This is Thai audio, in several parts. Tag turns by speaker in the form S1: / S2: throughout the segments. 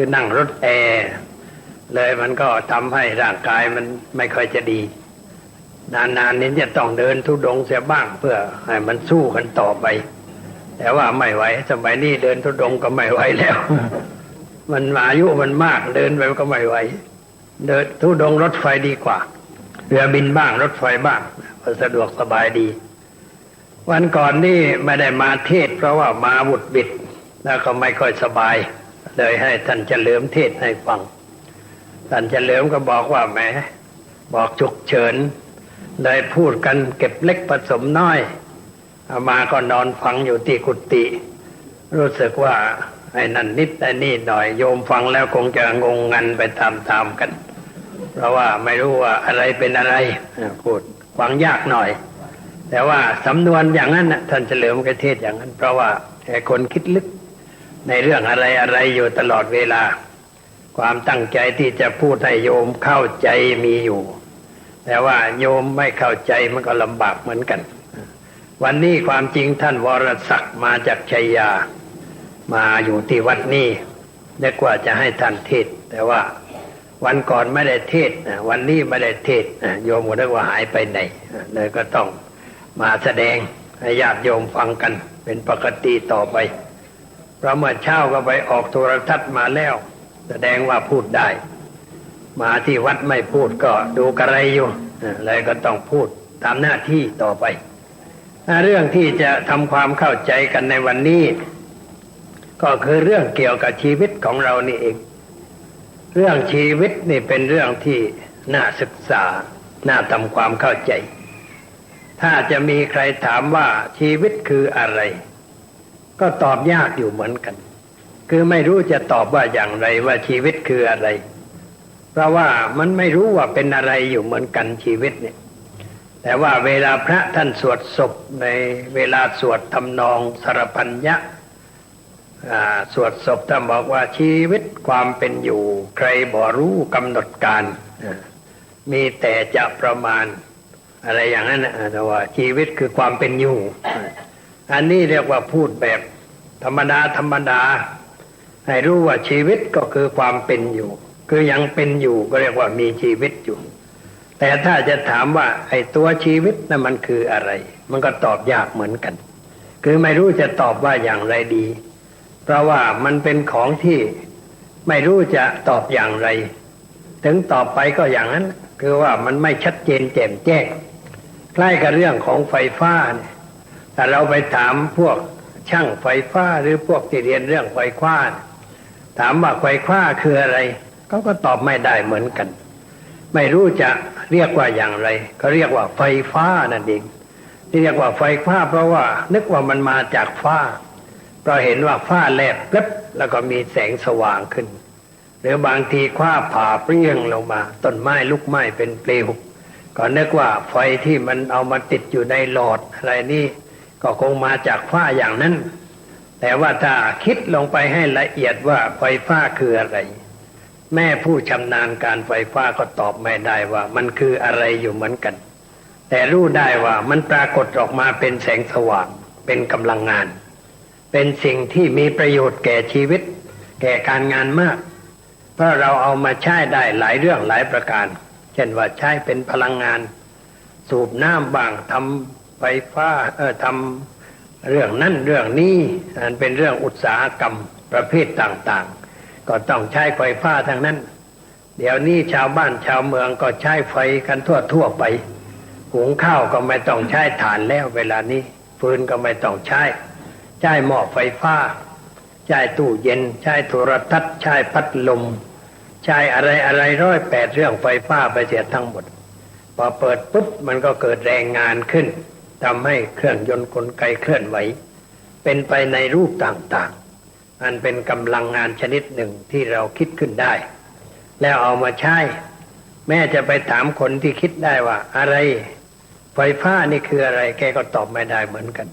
S1: คือนั่งรถแอร์เลยมันก็ทำให้ร่างกายมันไม่ค่อยจะดีนานๆนี้จะต้องเดินธุดงค์เสียบ้างเพื่อให้มันสู้กันต่อไปแต่ว่าไม่ไหวสมัยนี้เดินธุดงค์ก็ไม่ไหวแล้ว มันอายุมันมากเดินไปก็ไม่ไหวเดินธุดงค์รถไฟดีกว่าเรือบินบ้างรถไฟบ้างสะดวกสบายดีวันก่อนนี่ไม่ได้มาเทศเพราะว่ามาบุดบิดแล้วก็ไม่ค่อยสบายเลยให้ท่านเฉลิมเทศให้ฟังท่านเฉลิมก็บอกว่าแหมบอกฉุกเฉินเลยพูดกันเก็บเล็กผสมน้อยเอามาก็นอนฟังอยู่ที่กุฏิรู้สึกว่าไอ้นั่นนิดไอ้นี่หน่อยโยมฟังแล้วคงจะงงงันไปตามๆกันเพราะว่าไม่รู้ว่าอะไรเป็นอะไรพูดฟังยากหน่อยแต่ว่าสำนวนอย่างนั้นท่านเฉลิมก็เทศอย่างนั้นเพราะว่าไอ้คนคิดลึกในเรื่องอะไรอยู่ตลอดเวลาความตั้งใจที่จะพูดให้โยมเข้าใจมีอยู่แต่ว่าโยมไม่เข้าใจมันก็ลำบากเหมือนกันวันนี้ความจริงท่านวรศักดิ์มาจากชัยยามาอยู่ที่วัดนี้นึกว่าจะให้ท่านเทศแต่ว่าวันก่อนไม่ได้เทศวันนี้ไม่ได้เทศโยมก็นึกว่าหายไปไหนเลยก็ต้องมาแสดงให้ญาติโยมฟังกันเป็นปกติต่อไปเพราะเมื่อเช้าก็ไปออกโทรทัศน์มาแล้วแสดงว่าพูดได้มาที่วัดไม่พูดก็ดูกระไรอยู่เลยก็ต้องพูดตามหน้าที่ต่อไปเรื่องที่จะทำความเข้าใจกันในวันนี้ก็คือเรื่องเกี่ยวกับชีวิตของเรานี่เองเรื่องชีวิตนี่เป็นเรื่องที่น่าศึกษาน่าทำความเข้าใจถ้าจะมีใครถามว่าชีวิตคืออะไรก็ตอบยากอยู่เหมือนกันคือไม่รู้จะตอบว่าอย่างไรว่าชีวิตคืออะไรเพราะว่ามันไม่รู้ว่าเป็นอะไรอยู่เหมือนกันชีวิตเนี่ยแต่ว่าเวลาพระท่านสวดศพในเวลาสวดทำนองสรพัญญะสวดศพท่านบอกว่าชีวิตความเป็นอยู่ใครบ่รู้กำหนดการมีแต่จะประมาณอะไรอย่างนั้นนะแต่ว่าชีวิตคือความเป็นอยู่อันนี้เรียกว่าพูดแบบธรรมดาให้รู้ว่าชีวิตก็คือความเป็นอยู่คือยังเป็นอยู่ก็เรียกว่ามีชีวิตอยู่แต่ถ้าจะถามว่าไอ้ตัวชีวิตนั่นมันคืออะไรมันก็ตอบยากเหมือนกันคือไม่รู้จะตอบว่าอย่างไรดีเพราะว่ามันเป็นของที่ไม่รู้จะตอบอย่างไรถึงตอบไปก็อย่างนั้นคือว่ามันไม่ชัดเจนแจ่มแจ้งใกล้กับเรื่องของไฟฟ้าเนี่ยแต่เราไปถามพวกช่างไฟฟ้าหรือพวกที่เรียนเรื่องไฟฟ้าถามว่าไฟฟ้าคืออะไรเขาก็ตอบไม่ได้เหมือนกันไม่รู้จะเรียกว่าอย่างไรเขาเรียกว่าไฟฟ้านั่นเองที่เรียกว่าไฟฟ้าเพราะว่านึกว่ามันมาจากฟ้าเพราะเห็นว่าฟ้าแลบแป๊บแล้วก็มีแสงสว่างขึ้นหรือบางทีฟ้าผ่าเปรี้ยงลงมาต้นไม้ลุกไหม้เป็นเปลวก็นึกว่าไฟที่มันเอามาติดอยู่ในหลอดอะไรนี่ก็คงมาจากฟ้าอย่างนั้นแต่ว่าถ้าคิดลงไปให้ละเอียดว่าไฟฟ้าคืออะไรแม่ผู้ชำนาญการไฟฟ้าก็ตอบไม่ได้ว่ามันคืออะไรอยู่เหมือนกันแต่รู้ได้ว่ามันปรากฏออกมาเป็นแสงสว่างเป็นกำลังงานเป็นสิ่งที่มีประโยชน์แก่ชีวิตแก่การงานมากเพราะเราเอามาใช้ได้หลายเรื่องหลายประการเช่นว่าใช้เป็นพลังงานสูบน้ำบ้างทำไฟฟ้าทำเรื่องนั้นเรื่องนี้อันเป็นเรื่องอุตสาหกรรมประเภทต่างๆก็ต้องใช้ไฟฟ้าทั้งนั้นเดี๋ยวนี้ชาวบ้านชาวเมืองก็ใช้ไฟกันทั่วไปหุงข้าวก็ไม่ต้องใช้ถ่านแล้วเวลานี้ฟืนก็ไม่ต้องใช้หม้อไฟฟ้าใช้ตู้เย็นใช้โทรทัศน์ใช้พัดลมใช้อะไร108เรื่องไฟฟ้าไปเสียทั้งหมดพอเปิดปุ๊บมันก็เกิดแรงงานขึ้นทำให้เครื่องยนต์กลไกเคลื่อนไหวเป็นไปในรูปต่างๆอันเป็นกำลังงานชนิดหนึ่งที่เราคิดขึ้นได้แล้วเอามาใช้แม้จะไปถามคนที่คิดได้ว่าอะไรไฟฟ้านี่คืออะไรแกก็ตอบไม่ได้เหมือนกัน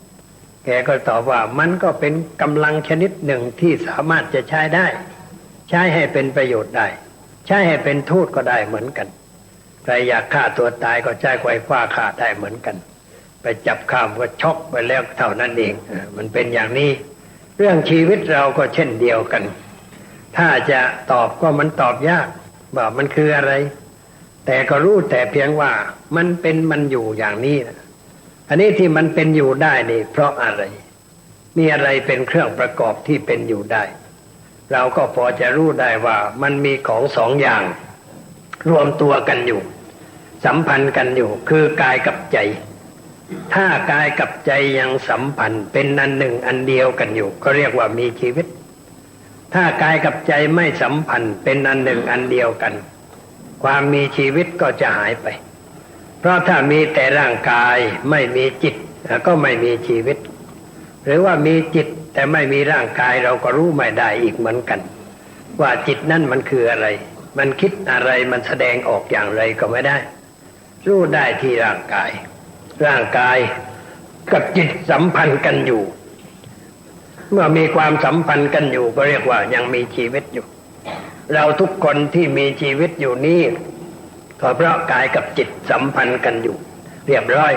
S1: แกก็ตอบว่ามันก็เป็นกำลังชนิดหนึ่งที่สามารถจะใช้ได้ใช้ให้เป็นประโยชน์ได้ใช้ให้เป็นโทษก็ได้เหมือนกันใครอยากฆ่าตัวตายก็ใช้ไฟฟ้าฆ่าได้เหมือนกันไปจับข้ามก็ช็อกไปแล้วเท่านั้นเองมันเป็นอย่างนี้เรื่องชีวิตเราก็เช่นเดียวกัน ถ้าจะตอบก็มันตอบยากว่ามันคืออะไรแต่ก็รู้แต่เพียงว่ามันเป็นมันอยู่อย่างนี้นะอันนี้ที่มันเป็นอยู่ได้นี่เพราะอะไรมีอะไรเป็นเครื่องประกอบที่เป็นอยู่ได้เราก็พอจะรู้ได้ว่ามันมีของสองอย่างรวมตัวกันอยู่สัมพันธ์กันอยู่คือกายกับใจถ้ากายกับใจยังสัมพันธ์เป็นอันหนึ่งอันเดียวกันอยู่ก็เรียกว่ามีชีวิตถ้ากายกับใจไม่สัมพันธ์เป็นอันหนึ่งอันเดียวกันความมีชีวิตก็จะหายไปเพราะถ้ามีแต่ร่างกายไม่มีจิตก็ไม่มีชีวิตหรือว่ามีจิตแต่ไม่มีร่างกายเราก็รู้ไม่ได้อีกเหมือนกันว่าจิตนั่นมันคืออะไรมันคิดอะไรมันแสดงออกอย่างไรก็ไม่ได้รู้ได้ที่ร่างกายร่างกายกับจิตสัมพันธ์กันอยู่เมื่อมีความสัมพันธ์กันอยู่ก็เรียกว่ายังมีชีวิตอยู่เราทุกคนที่มีชีวิตอยู่นี้ก็เพราะกายกับจิตสัมพันธ์กันอยู่เรียบร้อย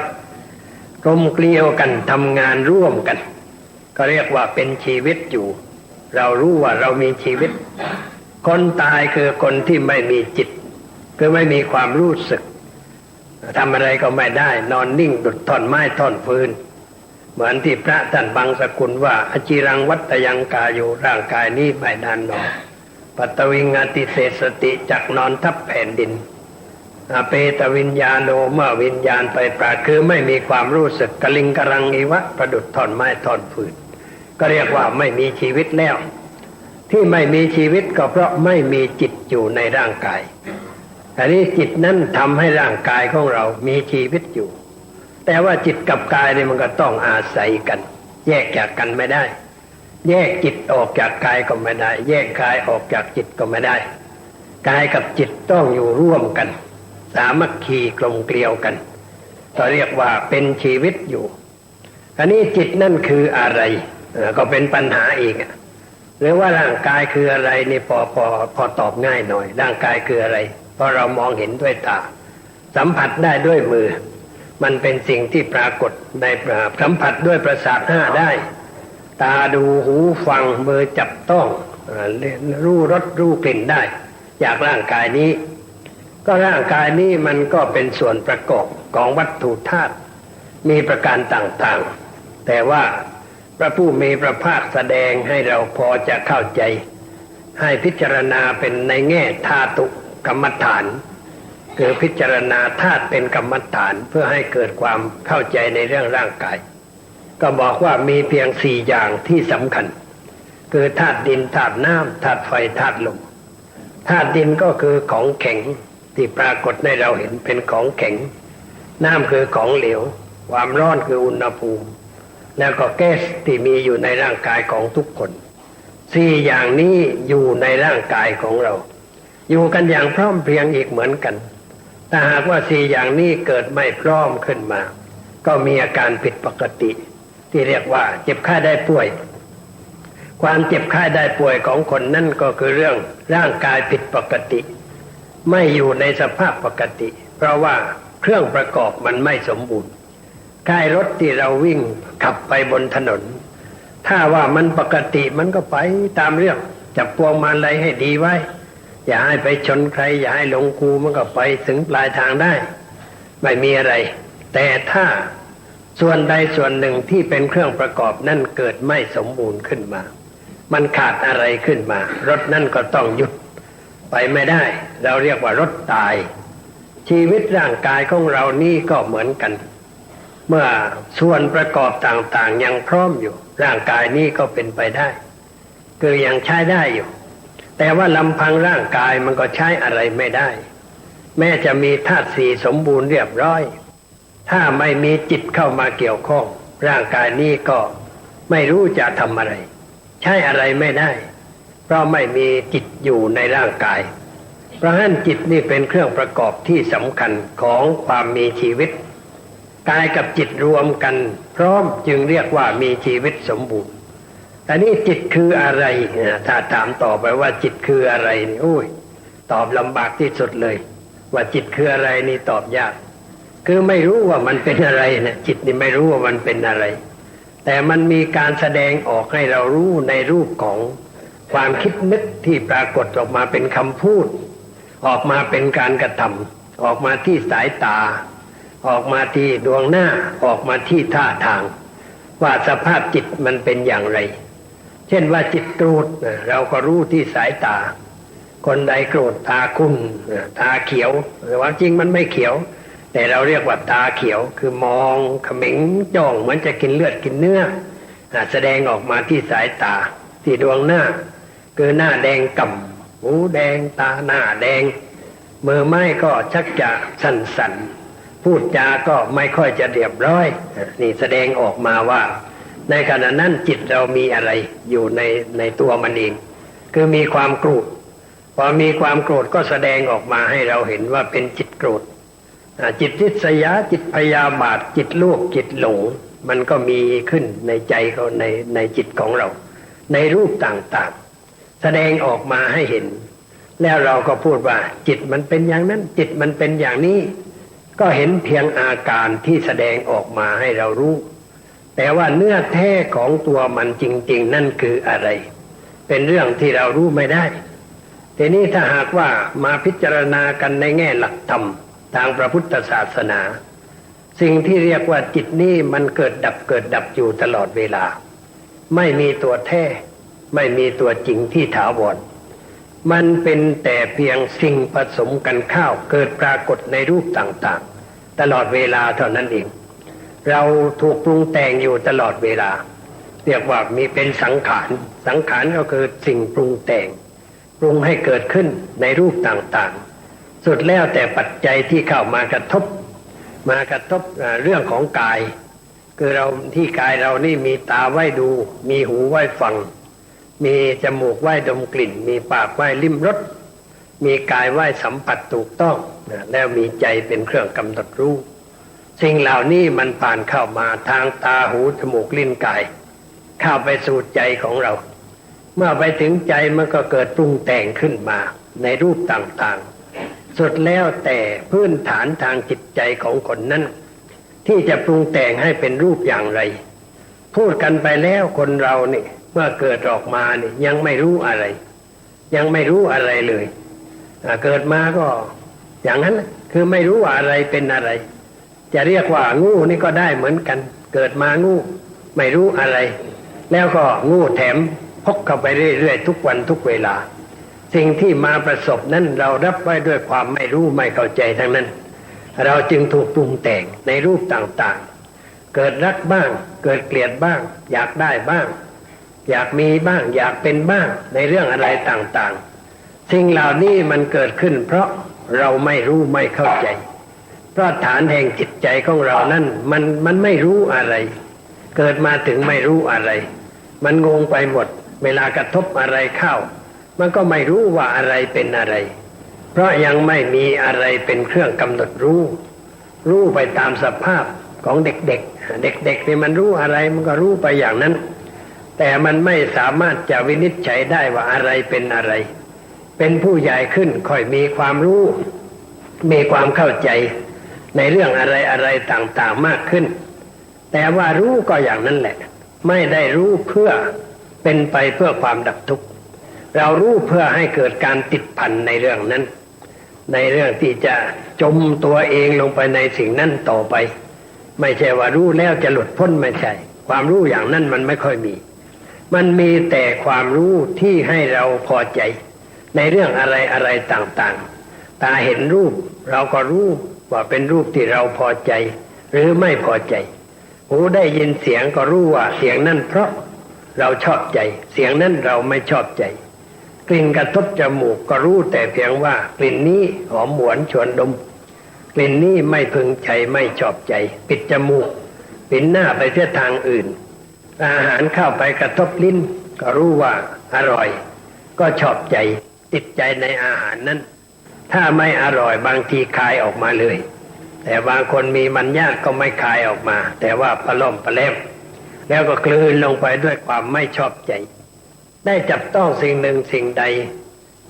S1: กลมเกลียวกันทำงานร่วมกันก็เรียกว่าเป็นชีวิตอยู่เรารู้ว่าเรามีชีวิตคนตายคือคนที่ไม่มีจิตคือไม่มีความรู้สึกทำอะไรก็ไม่ได้นอนนิ่งดุจท่อนไม้ท่อนฟืนเหมือนที่พระท่านบางสกุลว่าอจิรังวัตยังกายอยู่ร่างกายนี้ไม่นานนอนปัตตวิงอติเสสติจักนอนทับแผ่นดินอเปตวิญญาโนเมื่อวิญญาณไปปราคือไม่มีความรู้สึกกลิงกรังอิวะประดุจท่อนไม้ท่อนฟืนก็เรียกว่าไม่มีชีวิตแล้วที่ไม่มีชีวิตก็เพราะไม่มีจิตอยู่ในร่างกายอันนี้จิตนั้นทำให้ร่างกายของเรามีชีวิตอยู่แต่ว่าจิตกับกายเนี่ยมันก็ต้องอาศัยกันแยกจากกันไม่ได้แยกจิตออกจากกายก็ไม่ได้แยกกายออกจากจิตก็ไม่ได้กายกับจิตต้องอยู่ร่วมกันสามัคคีกลมเกลียวกันก็เรียกว่าเป็นชีวิตอยู่อันนี้จิตนั่นคืออะไรก็เป็นปัญหาอีกหรือว่าร่างกายคืออะไรนี่พอตอบง่ายหน่อยร่างกายคืออะไรเพราะเรามองเห็นด้วยตาสัมผัสได้ด้วยมือมันเป็นสิ่งที่ปรากฏในสัมผัสด้วยประสาทห้าได้ตาดูหูฟังมือจับต้องรู้รสรู้กลิ่นได้จากร่างกายนี้ก็ร่างกายนี้มันก็เป็นส่วนประกอบของวัตถุธาตุมีประการต่างๆแต่ว่าพระผู้มีพระภาคแสดงให้เราพอจะเข้าใจให้พิจารณาเป็นในแง่ธาตุกรรมฐานคือพิจารณาธาตุเป็นกรรมฐานเพื่อให้เกิดความเข้าใจในเรื่องร่างกายก็บอกว่ามีเพียง4อย่างที่สำคัญคือธาตุดินธาตุน้ำธาตุไฟธาตุลมธาตุดินก็คือของแข็งที่ปรากฏให้เราเห็นเป็นของแข็งน้ำคือของเหลวความร้อนคืออุณหภูมิแล้วก็แก๊สที่มีอยู่ในร่างกายของทุกคน4อย่างนี้อยู่ในร่างกายของเราอยู่กันอย่างพร้อมเพรียงอีกเหมือนกันถ้าหากว่า4อย่างนี้เกิดไม่พร้อมขึ้นมาก็มีอาการผิดปกติที่เรียกว่าเจ็บไข้ได้ป่วยความเจ็บไข้ได้ป่วยของคนนั่นก็คือเรื่องร่างกายผิดปกติไม่อยู่ในสภาพปกติเพราะว่าเครื่องประกอบมันไม่สมบูรณ์ใกล้รถที่เราวิ่งขับไปบนถนนถ้าว่ามันปกติมันก็ไปตามเรื่องจับพวงมาลัยให้ดีไว้อย่าให้ไปชนใครอย่าให้หลงคูมันก็ไปถึงปลายทางได้ไม่มีอะไรแต่ถ้าส่วนใดส่วนหนึ่งที่เป็นเครื่องประกอบนั่นเกิดไม่สมบูรณ์ขึ้นมามันขาดอะไรขึ้นมารถนั่นก็ต้องหยุดไปไม่ได้เราเรียกว่ารถตายชีวิตร่างกายของเรานี่ก็เหมือนกันเมื่อส่วนประกอบต่างๆยังพร้อมอยู่ร่างกายนี้ก็เป็นไปได้คือยังใช้ได้อยู่แต่ว่าลำพังร่างกายมันก็ใช้อะไรไม่ได้แม้จะมีธาตุสี่สมบูรณ์เรียบร้อยถ้าไม่มีจิตเข้ามาเกี่ยวข้องร่างกายนี้ก็ไม่รู้จะทำอะไรใช้อะไรไม่ได้เพราะไม่มีจิตอยู่ในร่างกายเพราะฉะนั้นจิตนี่เป็นเครื่องประกอบที่สำคัญของความมีชีวิตกายกับจิตรวมกันพร้อมจึงเรียกว่ามีชีวิตสมบูรณ์แต่นี่จิตคืออะไรถ้าถามต่อไปว่าจิตคืออะไรนี่โอ้ยตอบลำบากที่สุดเลยว่าจิตคืออะไรนี่ตอบยากคือไม่รู้ว่ามันเป็นอะไรนะจิตนี่ไม่รู้ว่ามันเป็นอะไรแต่มันมีการแสดงออกให้เรารู้ในรูปของ ความคิดนึกที่ปรากฏออกมาเป็นคำพูดออกมาเป็นการกระทำออกมาที่สายตาออกมาที่ดวงหน้าออกมาที่ท่าทางว่าสภาพจิตมันเป็นอย่างไรเช่นว่าจิตโกรธเราก็รู้ที่สายตาคนใดโกรธตาขุ่นตาเขียวแต่ว่าจริงมันไม่เขียวแต่เราเรียกว่าตาเขียวคือมองเขม็งจ้องเหมือนจะกินเลือดกินเนื้อแสดงออกมาที่สายตาที่ดวงหน้าคือหน้าแดงก่ำหูแดงตาหน้าแดงมือไม้ก็ชักจะสั่นๆพูดจาก็ไม่ค่อยจะเรียบร้อยนี่แสดงออกมาว่าในขณะนั้นจิตเรามีอะไรอยู่ในตัวมันเองคือมีความโกรธพอมีความโกรธก็แสดงออกมาให้เราเห็นว่าเป็นจิตโกรธจิตริษยาจิตพยาบาทจิตโลภจิตหลงมันก็มีขึ้นในใจเขาในจิตของเราในรูปต่างๆแสดงออกมาให้เห็นแล้วเราก็พูดว่าจิตมันเป็นอย่างนั้นจิตมันเป็นอย่างนี้ก็เห็นเพียงอาการที่แสดงออกมาให้เรารู้แต่ว่าเนื้อแท้ของตัวมันจริงๆนั่นคืออะไรเป็นเรื่องที่เรารู้ไม่ได้ทีนี้ถ้าหากว่ามาพิจารณากันในแง่หลักธรรมทางพระพุทธศาสนาสิ่งที่เรียกว่าจิตนี้มันเกิดดับอยู่ตลอดเวลาไม่มีตัวแท้ไม่มีตัวจริงที่ถาวรมันเป็นแต่เพียงสิ่งผสมกันเข้าเกิดปรากฏในรูปต่างๆตลอดเวลาเท่านั้นเองเราถูกปรุงแต่งอยู่ตลอดเวลาเรียกว่ามีเป็นสังขารก็คือสิ่งปรุงแต่งปรุงให้เกิดขึ้นในรูปต่างๆสุดแล้วแต่ปัจจัยที่เข้ามากระทบเรื่องของกายคือเราที่กายเรานี่มีตาไว้ดูมีหูไว้ฟังมีจมูกไว้ดมกลิ่นมีปากไว้ลิ้มรสมีกายไว้สัมผัสถูกต้องแล้วมีใจเป็นเครื่องกำหนดรู้สิ่งเหล่านี้มันผ่านเข้ามาทางตาหูจมูกลิ้นกายเข้าไปสู่ใจของเราเมื่อไปถึงใจมันก็เกิดปรุงแต่งขึ้นมาในรูปต่างๆสุดแล้วแต่พื้นฐานทางจิตใจของคนนั้นที่จะปรุงแต่งให้เป็นรูปอย่างไรพูดกันไปแล้วคนเรานี่เมื่อเกิดออกมานี่ยังไม่รู้อะไรเลยเกิดมาก็อย่างนั้นคือไม่รู้ว่าอะไรเป็นอะไรจะเรียกว่างูนี่ก็ได้เหมือนกันเกิดมางูไม่รู้อะไรแล้วก็งูแถมพกเข้าไปเรื่อยๆทุกวันทุกเวลาสิ่งที่มาประสบนั้นเรารับไว้ด้วยความไม่รู้ไม่เข้าใจทั้งนั้นเราจึงถูกปรุงแต่งในรูปต่างๆเกิดรักบ้างเกิดเกลียดบ้างอยากได้บ้างอยากมีบ้างอยากเป็นบ้างในเรื่องอะไรต่างๆสิ่งเหล่านี้มันเกิดขึ้นเพราะเราไม่รู้ไม่เข้าใจเพราะฐานแห่งจิตใจของเรานั้นมันไม่รู้อะไรเกิดมาถึงไม่รู้อะไรมันงงไปหมดเวลากระทบอะไรเข้ามันก็ไม่รู้ว่าอะไรเป็นอะไรเพราะยังไม่มีอะไรเป็นเครื่องกำหนดรู้ไปตามสภาพของเด็กนี่มันรู้อะไรมันก็รู้ไปอย่างนั้นแต่มันไม่สามารถจะวินิจฉัยได้ว่าอะไรเป็นอะไรเป็นผู้ใหญ่ขึ้นค่อยมีความรู้มีความเข้าใจในเรื่องอะไรต่างๆมากขึ้นแต่ว่ารู้ก็อย่างนั้นแหละไม่ได้รู้เพื่อเป็นไปเพื่อความดับทุกข์เรารู้เพื่อให้เกิดการติดพันในเรื่องนั้นในเรื่องที่จะจมตัวเองลงไปในสิ่งนั้นต่อไปไม่ใช่ว่ารู้แล้วจะหลุดพ้นไม่ใช่ความรู้อย่างนั้นมันไม่ค่อยมีมันมีแต่ความรู้ที่ให้เราพอใจในเรื่องอะไรต่างๆตาเห็นรูปเราก็รู้ว่าเป็นรูปที่เราพอใจหรือไม่พอใจหูได้ยินเสียงก็รู้ว่าเสียงนั้นเพราะเราชอบใจเสียงนั้นเราไม่ชอบใจกลิ่นกระทบจมูกก็รู้แต่เพียงว่ากลิ่นนี้หอมหวนชวนดมกลิ่นนี้ไม่พึงใจไม่ชอบใจปิดจมูกปิดหน้าไปเสียทางอื่นอาหารเข้าไปกระทบลิ้นก็รู้ว่าอร่อยก็ชอบใจติดใจในอาหารนั้นถ้าไม่อร่อยบางทีคายออกมาเลยแต่บางคนมีมัญญาตก็ไม่คายออกมาแต่ว่าปะล่อมปะแลมแล้วก็กลืนลงไปด้วยความไม่ชอบใจได้จับต้องสิ่งหนึ่งสิ่งใด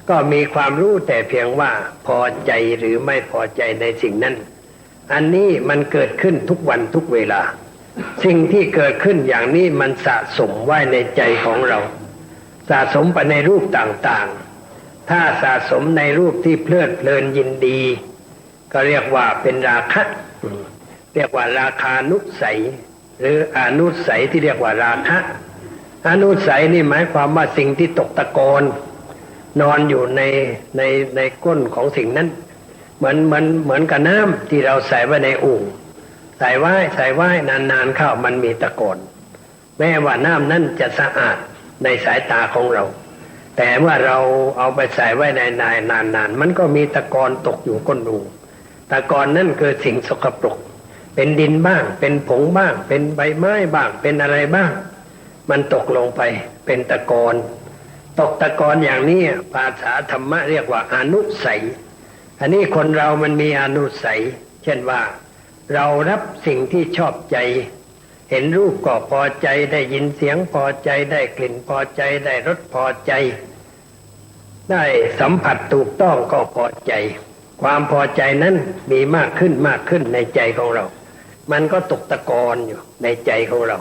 S1: ก็มีความรู้แต่เพียงว่าพอใจหรือไม่พอใจในสิ่งนั้นอันนี้มันเกิดขึ้นทุกวันทุกเวลาสิ่งที่เกิดขึ้นอย่างนี้มันสะสมไว้ในใจของเรา สะสมไปในรูปต่างๆถ้าสะสมในรูปที่เพลิดเพลินยินดีก็เรียกว่าเป็นราคะเรียกว่าราคานุสัยหรืออนุสัยที่เรียกว่าราคะอนุสัยนี่หมายความว่าสิ่งที่ตกตะกอนนอนอยู่ในก้นของสิ่งนั้นเหมือนกับน้ำที่เราใส่ไว้ในโอ่งใส่ไว้นานๆเข้ามันมีตะกอนแม้ว่าน้ำนั้นจะสะอาดในสายตาของเราแต่เมื่อเราเอาไปใส่ไว้ในนานๆมันก็มีตะกอนตกอยู่ก้นโอ่งตะกอนนั่นคือสิ่งสกปรกเป็นดินบ้างเป็นผงบ้างเป็นใบไม้บ้างเป็นอะไรบ้างมันตกลงไปเป็นตะกอนตกตะกอนอย่างนี้ภาษาธรรมะเรียกว่าอนุสัยอันนี้คนเรามันมีอนุสัยเช่นว่าเรารับสิ่งที่ชอบใจเห็นรูปก็พอใจได้ยินเสียงพอใจได้กลิ่นพอใจได้รสพอใจได้สัมผัสถูกต้องก็พอใจความพอใจนั้นมีมากขึ้นในใจของเรามันก็ตกตะกอนอยู่ในใจของเรา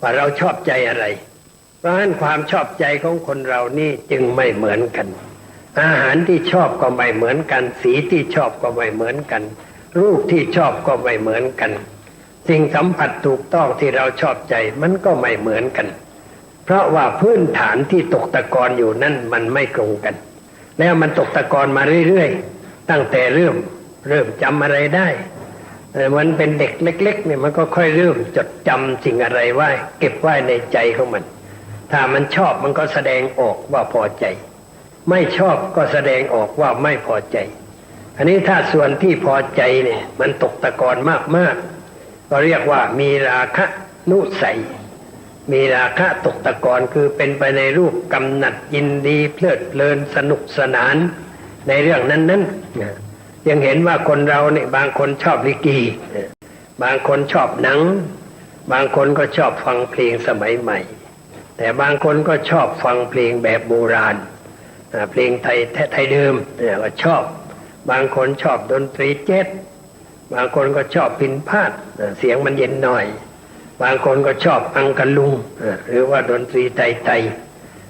S1: ว่าเราชอบใจอะไรเพราะฉะนั้นความชอบใจของคนเรานี่จึงไม่เหมือนกันอาหารที่ชอบก็ไม่เหมือนกันสีที่ชอบก็ไม่เหมือนกันรูปที่ชอบก็ไม่เหมือนกันสิ่งสัมผัสถูกต้องที่เราชอบใจมันก็ไม่เหมือนกันเพราะว่าพื้นฐานที่ตกตะกอนอยู่นั่นมันไม่ตรงกันแล้วมันตกตะกอนมาเรื่อยๆตั้งแต่เริ่มจำอะไรได้มันเป็นเด็กเล็กๆเนี่ยมันก็ค่อยเริ่มจดจำสิ่งอะไรไว้เก็บไว้ในใจของมันถ้ามันชอบมันก็แสดงออกว่าพอใจไม่ชอบก็แสดงออกว่าไม่พอใจอันนี้ถ้าส่วนที่พอใจเนี่ยมันตกตะกอนมากๆก็เรียกว่ามีราคะนุสัยมีราคะตกตะกอนคือเป็นไปในรูปกำหนัดยินดีเพลิดเพลินสนุกสนานในเรื่องนั้นๆยังเห็นว่าคนเราเนี่ยบางคนชอบลิเกบางคนชอบหนังบางคนก็ชอบฟังเพลงสมัยใหม่แต่บางคนก็ชอบฟังเพลงแบบโบราณเพลงไทยเดิมก็ชอบบางคนชอบดนตรีแจ๊สบางคนก็ชอบพิณพาทย์เสียงมันเย็นหน่อยบางคนก็ชอบอังกะลุงหรือว่าดนตรีไทย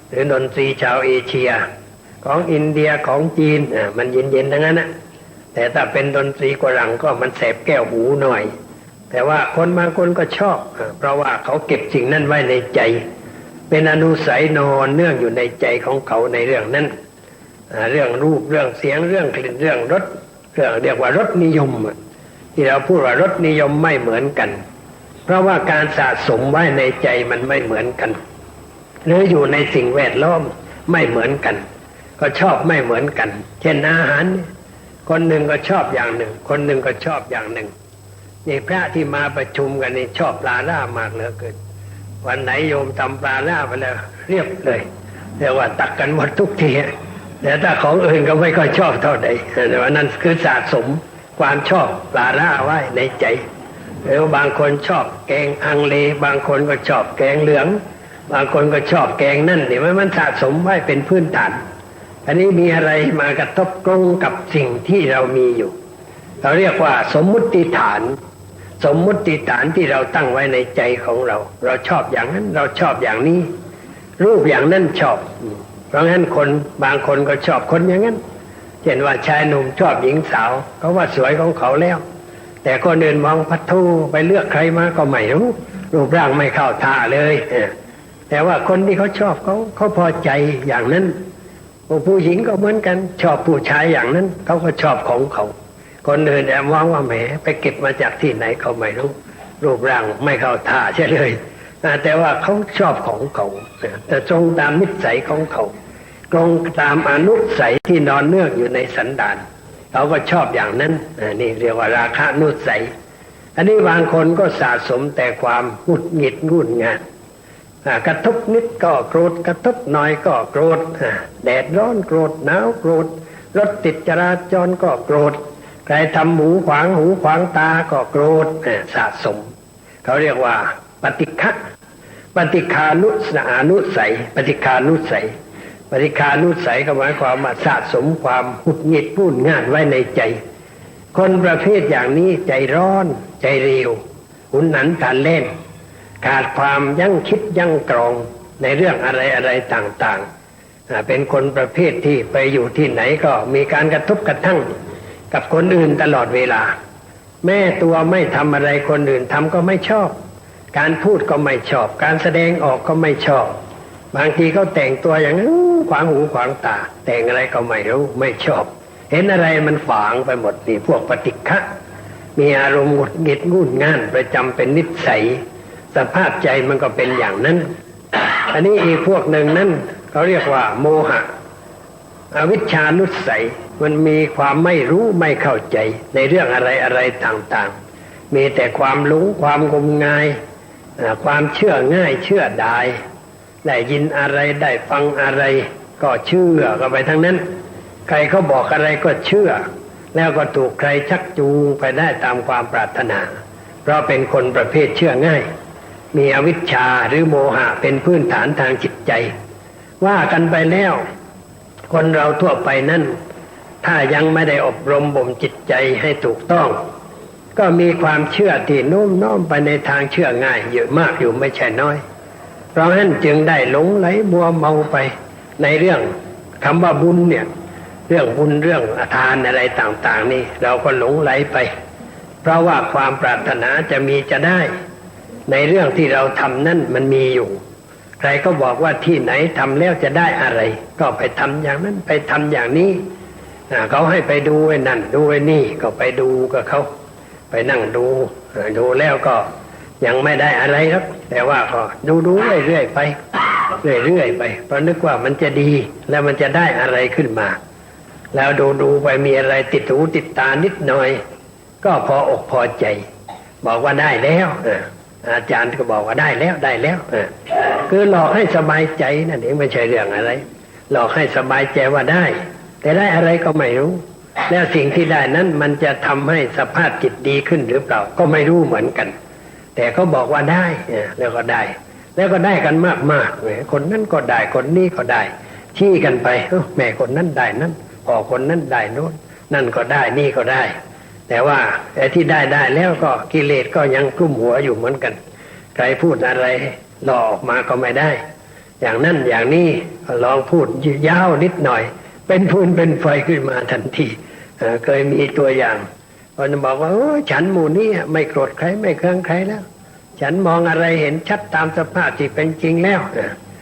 S1: หรือดนตรีชาวเอเชียของอินเดียของจีนมันเย็นๆทั้งนั้นนะแต่ถ้าเป็นดนตรีฝรั่งก็มันแสบแก้วหูหน่อยแต่ว่าคนบางคนก็ชอบเพราะว่าเขาเก็บสิ่งนั้นไว้ในใจเป็นอนุสัยนอนเนื่องอยู่ในใจของเขาในเรื่องนั้นเรื่องรูปเรื่องเสียงเรื่องกลิ่นเรื่องรสเรื่องเรียกว่ารสนิยมที่เราพูดว่ารสนิยมไม่เหมือนกันเพราะว่าการสะสมไว้ในใจมันไม่เหมือนกันหรืออยู่ในสิ่งแวดล้อมไม่เหมือนกันก็ชอบไม่เหมือนกันเช่นอาหารคนหนึ่งก็ชอบอย่างหนึ่งคนหนึ่งก็ชอบอย่างหนึ่งนี่พระที่มาประชุมกันนี่ชอบปลาล่ามากเหลือเกินวันไหนโยมทำปลาล่าไปแล้วเรียบเลยเรียกว่าตักกันหมดทุกทีแต่ถ้าของอื่นก็ไม่ค่อยชอบเท่าไหร่แต่ว่านั่นคือสะสมความชอบปลาล่าไว้ในใจแล้วบางคนชอบแกงอังเลบางคนก็ชอบแกงเหลืองบางคนก็ชอบแกงนั่นนี่มันสะสมไว้เป็นพื้นฐานอันนี้มีอะไรมากระทบตรงกับสิ่งที่เรามีอยู่เราเรียกว่าสมมุติฐานสมมุติฐานที่เราตั้งไว้ในใจของเราเราชอบอย่างนั้นเราชอบอย่างนี้รูปอย่างนั้นชอบเพราะงั้นคนบางคนก็ชอบคนอย่างนั้นเช่นว่าชายหนุ่มชอบหญิงสาวเขาว่าสวยของเขาแล้วแต่คนอื่นมองพัดทูไปเลือกใครมาก็ไม่รู้รูปร่างไม่เข้าท่าเลยแต่ว่าคนที่เขาชอบเขาพอใจอย่างนั้นผู้หญิงก็เหมือนกันชอบผู้ชายอย่างนั้นเขาก็ชอบของเขาคนอื่นแอบมองว่าแหมไปเก็บมาจากที่ไหนเขาไม่รู้รูปร่างไม่เข้าท่าใช่เลยแต่ว่าเขาชอบของเขาแต่ตรงตามนิสัยของเขาตรงตามอนุสัยที่นอนเนื่องอยู่ในสันดานเขาก็ชอบอย่างนั้นนี่เรียกว่าราคะนุสัยอันนี้บางคนก็สะสมแต่ความหงุดหงิดงุ่นงานกระทบนิดก็โกรธกระทบหน่อยก็โกรธแดดร้อนโกรธหนาวโกรธรถติดจราจรก็โกรธใครทำหูขวางตาก็โกรธสะสมเขาเรียกว่าปฏิฆะปฏิฆานุสัยปฏิฆานุสัยปฏิฆานุสัยก็หมายความว่าสะสมความหงุดหงิดวุ่นง่านไว้ในใจคนประเภทอย่างนี้ใจร้อนใจเร็วหุนหันพลันแล่นขาดความยั้งคิดยั้งกรอง ในเรื่องอะไรอะไรต่างๆเป็นคนประเภทที่ไปอยู่ที่ไหนก็มีการกระทบกระทั่งกับคนอื่นตลอดเวลาแม่ตัวไม่ทำอะไรคนอื่นทำก็ไม่ชอบการพูดก็ไม่ชอบการแสดงออกก็ไม่ชอบบางทีเขาแต่งตัวอย่างนั้นขวางหูขวางตาแต่งอะไรก็ไม่รู้ไม่ชอบเห็นอะไรมันฝางไปหมดนี่พวกปฏิฆะมีอารมณ์หงุดหงิดงุ่นง่านประจำเป็นนิสัยสภาพใจมันก็เป็นอย่างนั้นอันนี้อีกพวกหนึ่งนั้นเขาเรียกว่าโมหะอวิชชานุสัยมันมีความไม่รู้ไม่เข้าใจในเรื่องอะไรอะไรต่างๆมีแต่ความหลงความงมงายความเชื่อง่ายเชื่อได้ได้ยินอะไรได้ฟังอะไรก็เชื่อกันไปทั้งนั้นใครเขาบอกอะไรก็เชื่อแล้วก็ถูกใครชักจูงไปได้ตามความปรารถนาเพราะเป็นคนประเภทเชื่อง่ายมีอวิชชาหรือโมหะเป็นพื้นฐานทางจิตใจว่ากันไปแล้วคนเราทั่วไปนั้นถ้ายังไม่ได้อบรมบ่มจิตใจให้ถูกต้องก็มีความเชื่อที่โน้มน้อมไปในทางเชื่อง่ายเยอะมากอยู่ไม่ใช่น้อยเพราะฉะนั้นจึงได้หลงไหลมัวเมาไปในเรื่องคำว่าบุญเนี่ยเรื่องบุญเรื่องทานอะไรต่างๆนี่เราก็หลงไหลไปเพราะว่าความปรารถนาจะมีจะได้ในเรื่องที่เราทำนั่นมันมีอยู่ใครก็บอกว่าที่ไหนทำแล้วจะได้อะไรก็ไปทำอย่างนั้นไปทำอย่างนี้เขาให้ไปดูไอ้นั่นดูไอ้นี่ก็ไปดูกับเขาไปนั่งดูแล้วก็ยังไม่ได้อะไรหรอกแต่ว่าก็ดูเรื่อยๆไปเรื่อยๆไปเพราะนึกว่ามันจะดีแล้วมันจะได้อะไรขึ้นมาแล้วดูไปมีอะไรติดหูติดตานิดหน่อยก็พออกพอใจบอกว่าได้แล้วอาจารย์ก็บอกว่าได้แล้วคือหลอกให้สบายใจนั่นเองไม่ใช่เรื่องอะไรหลอกให้สบายใจว่าได้แต่ได้อะไรก็ไม่รู้แล้วสิ่งที่ได้นั้นมันจะทำให้สภาพจิตดีขึ้นหรือเปล่าก็ไม่รู้เหมือนกันแต่ก็บอกว่าได้แล้วก็ได้กันมากๆคนนั้นก็ได้คนนี้ก็ได้ชี้กันไปแม่คนนั้นได้นั้นพ่อคนนั้นได้โน้นนั่นก็ได้นี่ก็ได้แต่ว่าไอ้ที่ได้แล้วก็กิเลสก็ยังกลุ่มหัวอยู่เหมือนกันใครพูดอะไรหลอกออกมาก็ไม่ได้อย่างนั้นอย่างนี้ลองพูดยาวนิดหน่อยเป็นฟืนเป็นไฟขึ้นมาทันทีเคยมีตัวอย่างคนบอกว่าฉันหมู่นี้ไม่โกรธใครไม่เคืองใครแล้วฉันมองอะไรเห็นชัดตามสภาพที่เป็นจริงแล้ว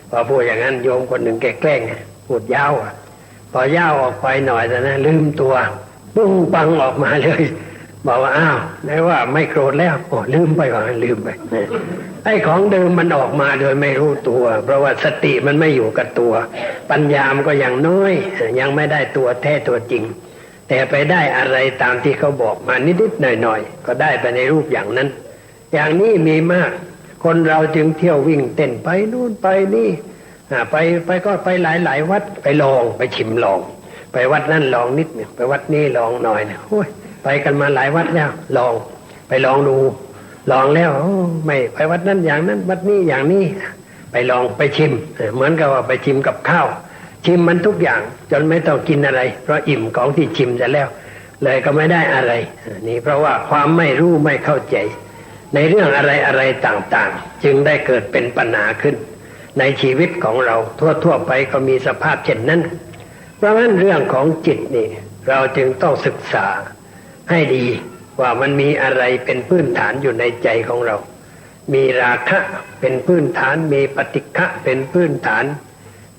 S1: พอพูดอย่างนั้นโยมคนหนึ่งแกล้งพูดยาวพอยาวออกไปหน่อยนะลืมตัวปุ้งปังออกมาเลยบอกว่าอ้าวไหนว่าไม่โกรธแล้วลืมไปก่อนลืมไปไอ้ของเดิมมันออกมาโดยไม่รู้ตัวเพราะว่าสติมันไม่อยู่กับตัวปัญญามันก็ยังน้อยยังไม่ได้ตัวแท้ตัวจริงแต่ไปได้อะไรตามที่เขาบอกมานิดๆหน่อยๆก็ได้ไปในรูปอย่างนั้นอย่างนี้มีมากคนเราจึงเที่ยววิ่งเต้นไปนู่นไปนี่ไปก็ไปหลายวัดไปลองไปชิมลองไปวัดนั่นลองนิดเนี่ยไปวัดนี้ลองหน่อยเนี่ยไปกันมาหลายวัดแล้วลองไปลองดูลองแล้วไม่ไปวัดนั้นอย่างนั้นวัดนี้อย่างนี้ไปลองไปชิมเหมือนกับว่าไปชิมกับข้าวชิมมันทุกอย่างจนไม่ต้องกินอะไรเพราะอิ่มของที่ชิมจะแล้วเลยก็ไม่ได้อะไรนี่เพราะว่าความไม่รู้ไม่เข้าใจในเรื่องอะไรต่างๆจึงได้เกิดเป็นปัญหาขึ้นในชีวิตของเราทั่วไปก็มีสภาพเช่นนั้นเพราะฉะนั้นเรื่องของจิตนี่เราจึงต้องศึกษาให้ดีว่ามันมีอะไรเป็นพื้นฐานอยู่ในใจของเรามีราคะเป็นพื้นฐานมีปฏิฆะเป็นพื้นฐาน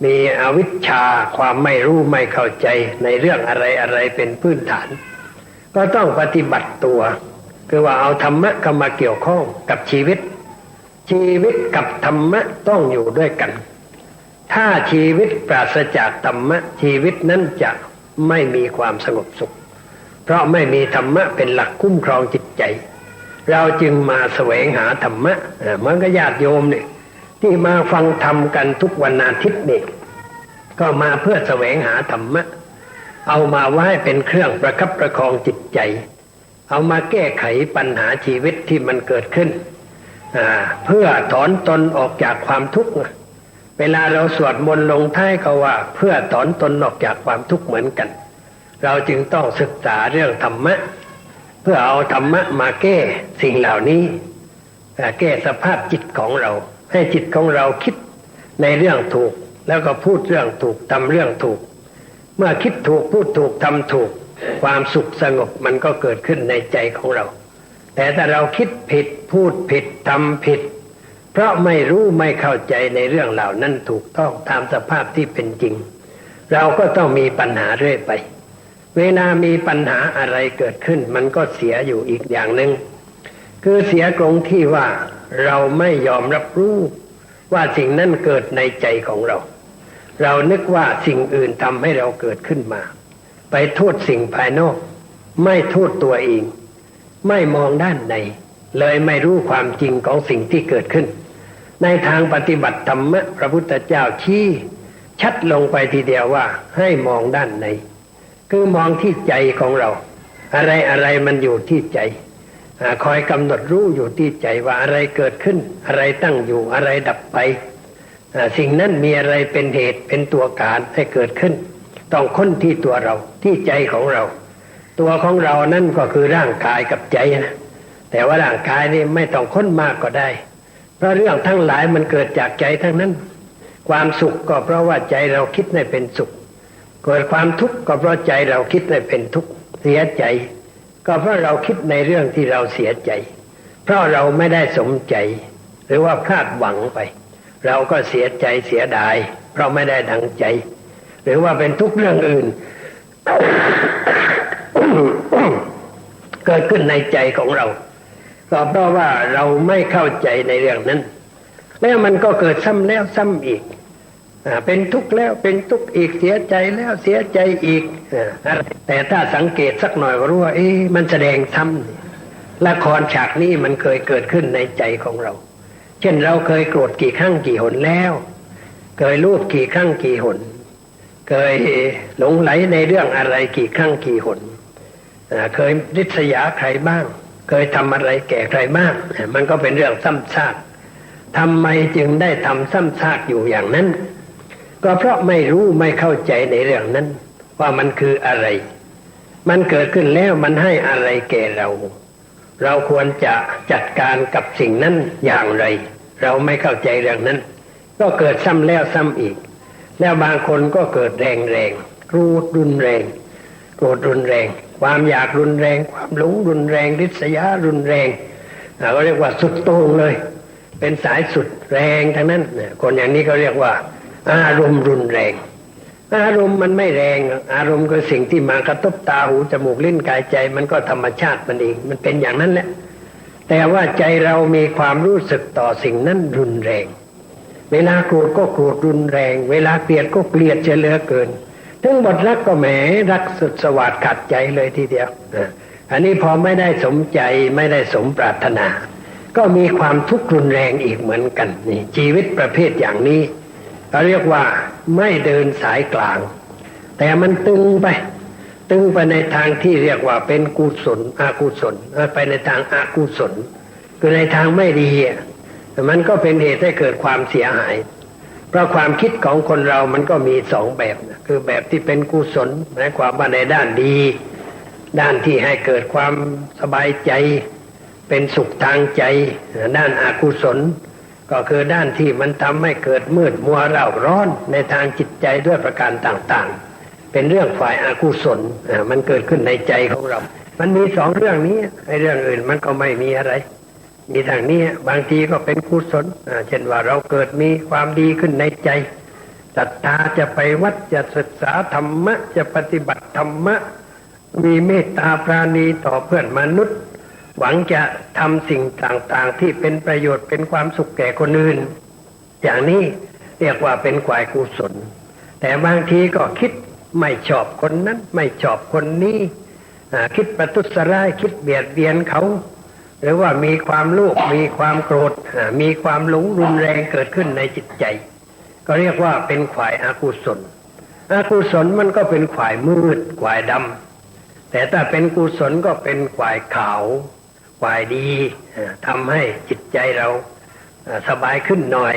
S1: มีอวิชชาความไม่รู้ไม่เข้าใจในเรื่องอะไรเป็นพื้นฐานก็ต้องปฏิบัติตัวคือว่าเอาธรรมะเข้ามาเกี่ยวข้องกับชีวิตกับธรรมะต้องอยู่ด้วยกันถ้าชีวิตปราศจากธรรมะชีวิตนั้นจะไม่มีความสงบสุขเพราะไม่มีธรรมะเป็นหลักคุ้มครองจิตใจเราจึงมาแสวงหาธรรมะเหมือนกับญาติโยมเนี่ยที่มาฟังธรรมกันทุกวันอาทิตย์นี่ก็มาเพื่อแสวงหาธรรมะเอามาไว้เป็นเครื่องประคับประคองจิตใจเอามาแก้ไขปัญหาชีวิตที่มันเกิดขึ้นเพื่อถอนตนออกจากความทุกข์เวลาเราสวดมนต์ลงท้ายก็ว่าเพื่อถอนตนออกจากความทุกข์เหมือนกันเราจึงต้องศึกษาเรื่องธรรมะเพื่อเอาธรรมะมาแก้สิ่งเหล่านี้แก้สภาพจิตของเราให้จิตของเราคิด ในเรื่องถูกแล้วก็พูดเรื่องถูกทำเรื่องถูกเมื่อคิดถูกพูดถูกทำถูกความสุขสงบมันก็เกิดขึ้นในใจของเราแต่ถ้าเราคิดผิดพูดผิดทำผิดเพราะไม่รู้ไม่เข้าใจในเรื่องเหล่านั้นถูกต้องตามสภาพที่เป็นจริงเราก็ต้องมีปัญหาเรื่อยไปเวลามีปัญหาอะไรเกิดขึ้นมันก็เสียอยู่อีกอย่างหนึ่งคือเสียตรงที่ว่าเราไม่ยอมรับรู้ว่าสิ่งนั้นเกิดในใจของเราเรานึกว่าสิ่งอื่นทำให้เราเกิดขึ้นมาไปโทษสิ่งภายนอกไม่โทษตัวเองไม่มองด้านในเลยไม่รู้ความจริงของสิ่งที่เกิดขึ้นในทางปฏิบัติธรรมะพระพุทธเจ้าชี้ชัดลงไปทีเดียวว่าให้มองด้านในคือมองที่ใจของเราอะไรอะไรมันอยู่ที่ใจคอยกำหนดรู้อยู่ที่ใจว่าอะไรเกิดขึ้นอะไรตั้งอยู่อะไรดับไปสิ่งนั้นมีอะไรเป็นเหตุเป็นตัวการให้เกิดขึ้นต้องค้นที่ตัวเราที่ใจของเราตัวของเรานั่นก็คือร่างกายกับใจนะแต่ว่าร่างกายนี่ไม่ต้องค้นมากก็ได้เพราะเรื่องทั้งหลายมันเกิดจากใจทั้งนั้นความสุขก็เพราะว่าใจเราคิดให้เป็นสุขเกิดความทุกข์ก็เพราะใจเราคิดให้เป็นทุกข์เสียใจก็เพราะเราคิดในเรื่องที่เราเสียใจเพราะเราไม่ได้สมใจหรือว่าคาดหวังไปเราก็เสียใจเสียดายเพราะไม่ได้ดังใจหรือว่าเป็นทุกเรื่องอื่น เกิดขึ้นในใจของเราก็เพราะว่าเราไม่เข้าใจในเรื่องนั้นแล้วมันก็เกิดซ้ำแล้วซ้ำอีกเป็นทุกข์แล้วเป็นทุกข์อีกเสียใจแล้วเสียใจอีกแต่ถ้าสังเกตสักหน่อยก็รู้ว่ามันแสดงซ้ำละครฉากนี้มันเคยเกิดขึ้นในใจของเราเช่นเราเคยโกรธกี่ครั้งกี่หนแล้วเคยโลภกี่ครั้งกี่หนเคยหลงไหลในเรื่องอะไรกี่ครั้งกี่หนเคยริษยาใครบ้างเคยทำอะไรแก่ใครบ้างมันก็เป็นเรื่องซ้ำซากทำไมจึงได้ทำซ้ำซากอยู่อย่างนั้นก็เพราะไม่รู้ไม่เข้าใจในเรื่องนั้นว่ามันคืออะไรมันเกิดขึ้นแล้วมันให้อะไรแก่เราเราควรจะจัดการกับสิ่งนั้นอย่างไรเราไม่เข้าใจเรื่องนั้นก็เกิดซ้ำแล้วซ้ำอีกแล้วบางคนก็เกิดแรงโกรธรุนแรงโกรธรุนแรงความอยากรุนแรงความหลงรุนแรงริษยารุนแรงก็เรียกว่าสุดโต่งเลยเป็นสายสุดแรงทั้งนั้นคนอย่างนี้ก็เรียกว่าอารมณ์รุนแรงอารมณ์มันไม่แรงอารมณ์คือสิ่งที่มากระทบตาหูจมูกลิ้นกายใจมันก็ธรรมชาติมันเองมันเป็นอย่างนั้นแหละแต่ว่าใจเรามีความรู้สึกต่อสิ่งนั้นรุนแรงเวลาโกรธก็โกรธรุนแรงเวลาเกลียดก็เกลียดเฉลือเกินถึงบทรักก็แหมรักสุดสวัสดิ์ขัดใจเลยทีเดียวอันนี้พอไม่ได้สมใจไม่ได้สมปรารถนาก็มีความทุกข์รุนแรงอีกเหมือนกันนี่ชีวิตประเภทอย่างนี้เราเรียกว่าไม่เดินสายกลางแต่มันตึงไปในทางที่เรียกว่าเป็นกุศลอกุศลไปในทางอกุศลคือในทางไม่ดีมันก็เป็นเหตุให้เกิดความเสียหายเพราะความคิดของคนเรามันก็มีสองแบบคือแบบที่เป็นกุศลหมายความว่าในด้านดีด้านที่ให้เกิดความสบายใจเป็นสุขทางใจด้านอกุศลก็คือด้านที่มันทำให้เกิดมืดมัวเร่าร้อนในทางจิตใจด้วยประการต่างๆเป็นเรื่องฝ่ายอกุศลมันเกิดขึ้นในใจของเรามันมีสองเรื่องนี้ไอ้เรื่องอื่นมันก็ไม่มีอะไรมีทางนี้บางทีก็เป็นกุศลเช่นว่าเราเกิดมีความดีขึ้นในใจศรัทธาจะไปวัดจะศึกษาธรรมะจะปฏิบัติธรรมะมีเมตตาปราณีต่อเพื่อนมนุษย์หวังจะทำสิ่งต่างๆที่เป็นประโยชน์เป็นความสุขแก่คนอื่นอย่างนี้เรียกว่าเป็นฝ่ายกุศลแต่บางทีก็คิดไม่ชอบคนนั้นไม่ชอบคนนี้คิดประทุษร้ายคิดเบียดเบียนเขาหรือว่ามีความโลภมีความโกรธมีความหลงรุนแรงเกิดขึ้นในจิตใจก็เรียกว่าเป็นฝ่ายอกุศลอกุศลมันก็เป็นฝ่ายมืดฝ่ายดำแต่ถ้าเป็นกุศลก็เป็นฝ่ายขาวฝ่ายดีทำให้จิตใจเราสบายขึ้นหน่อย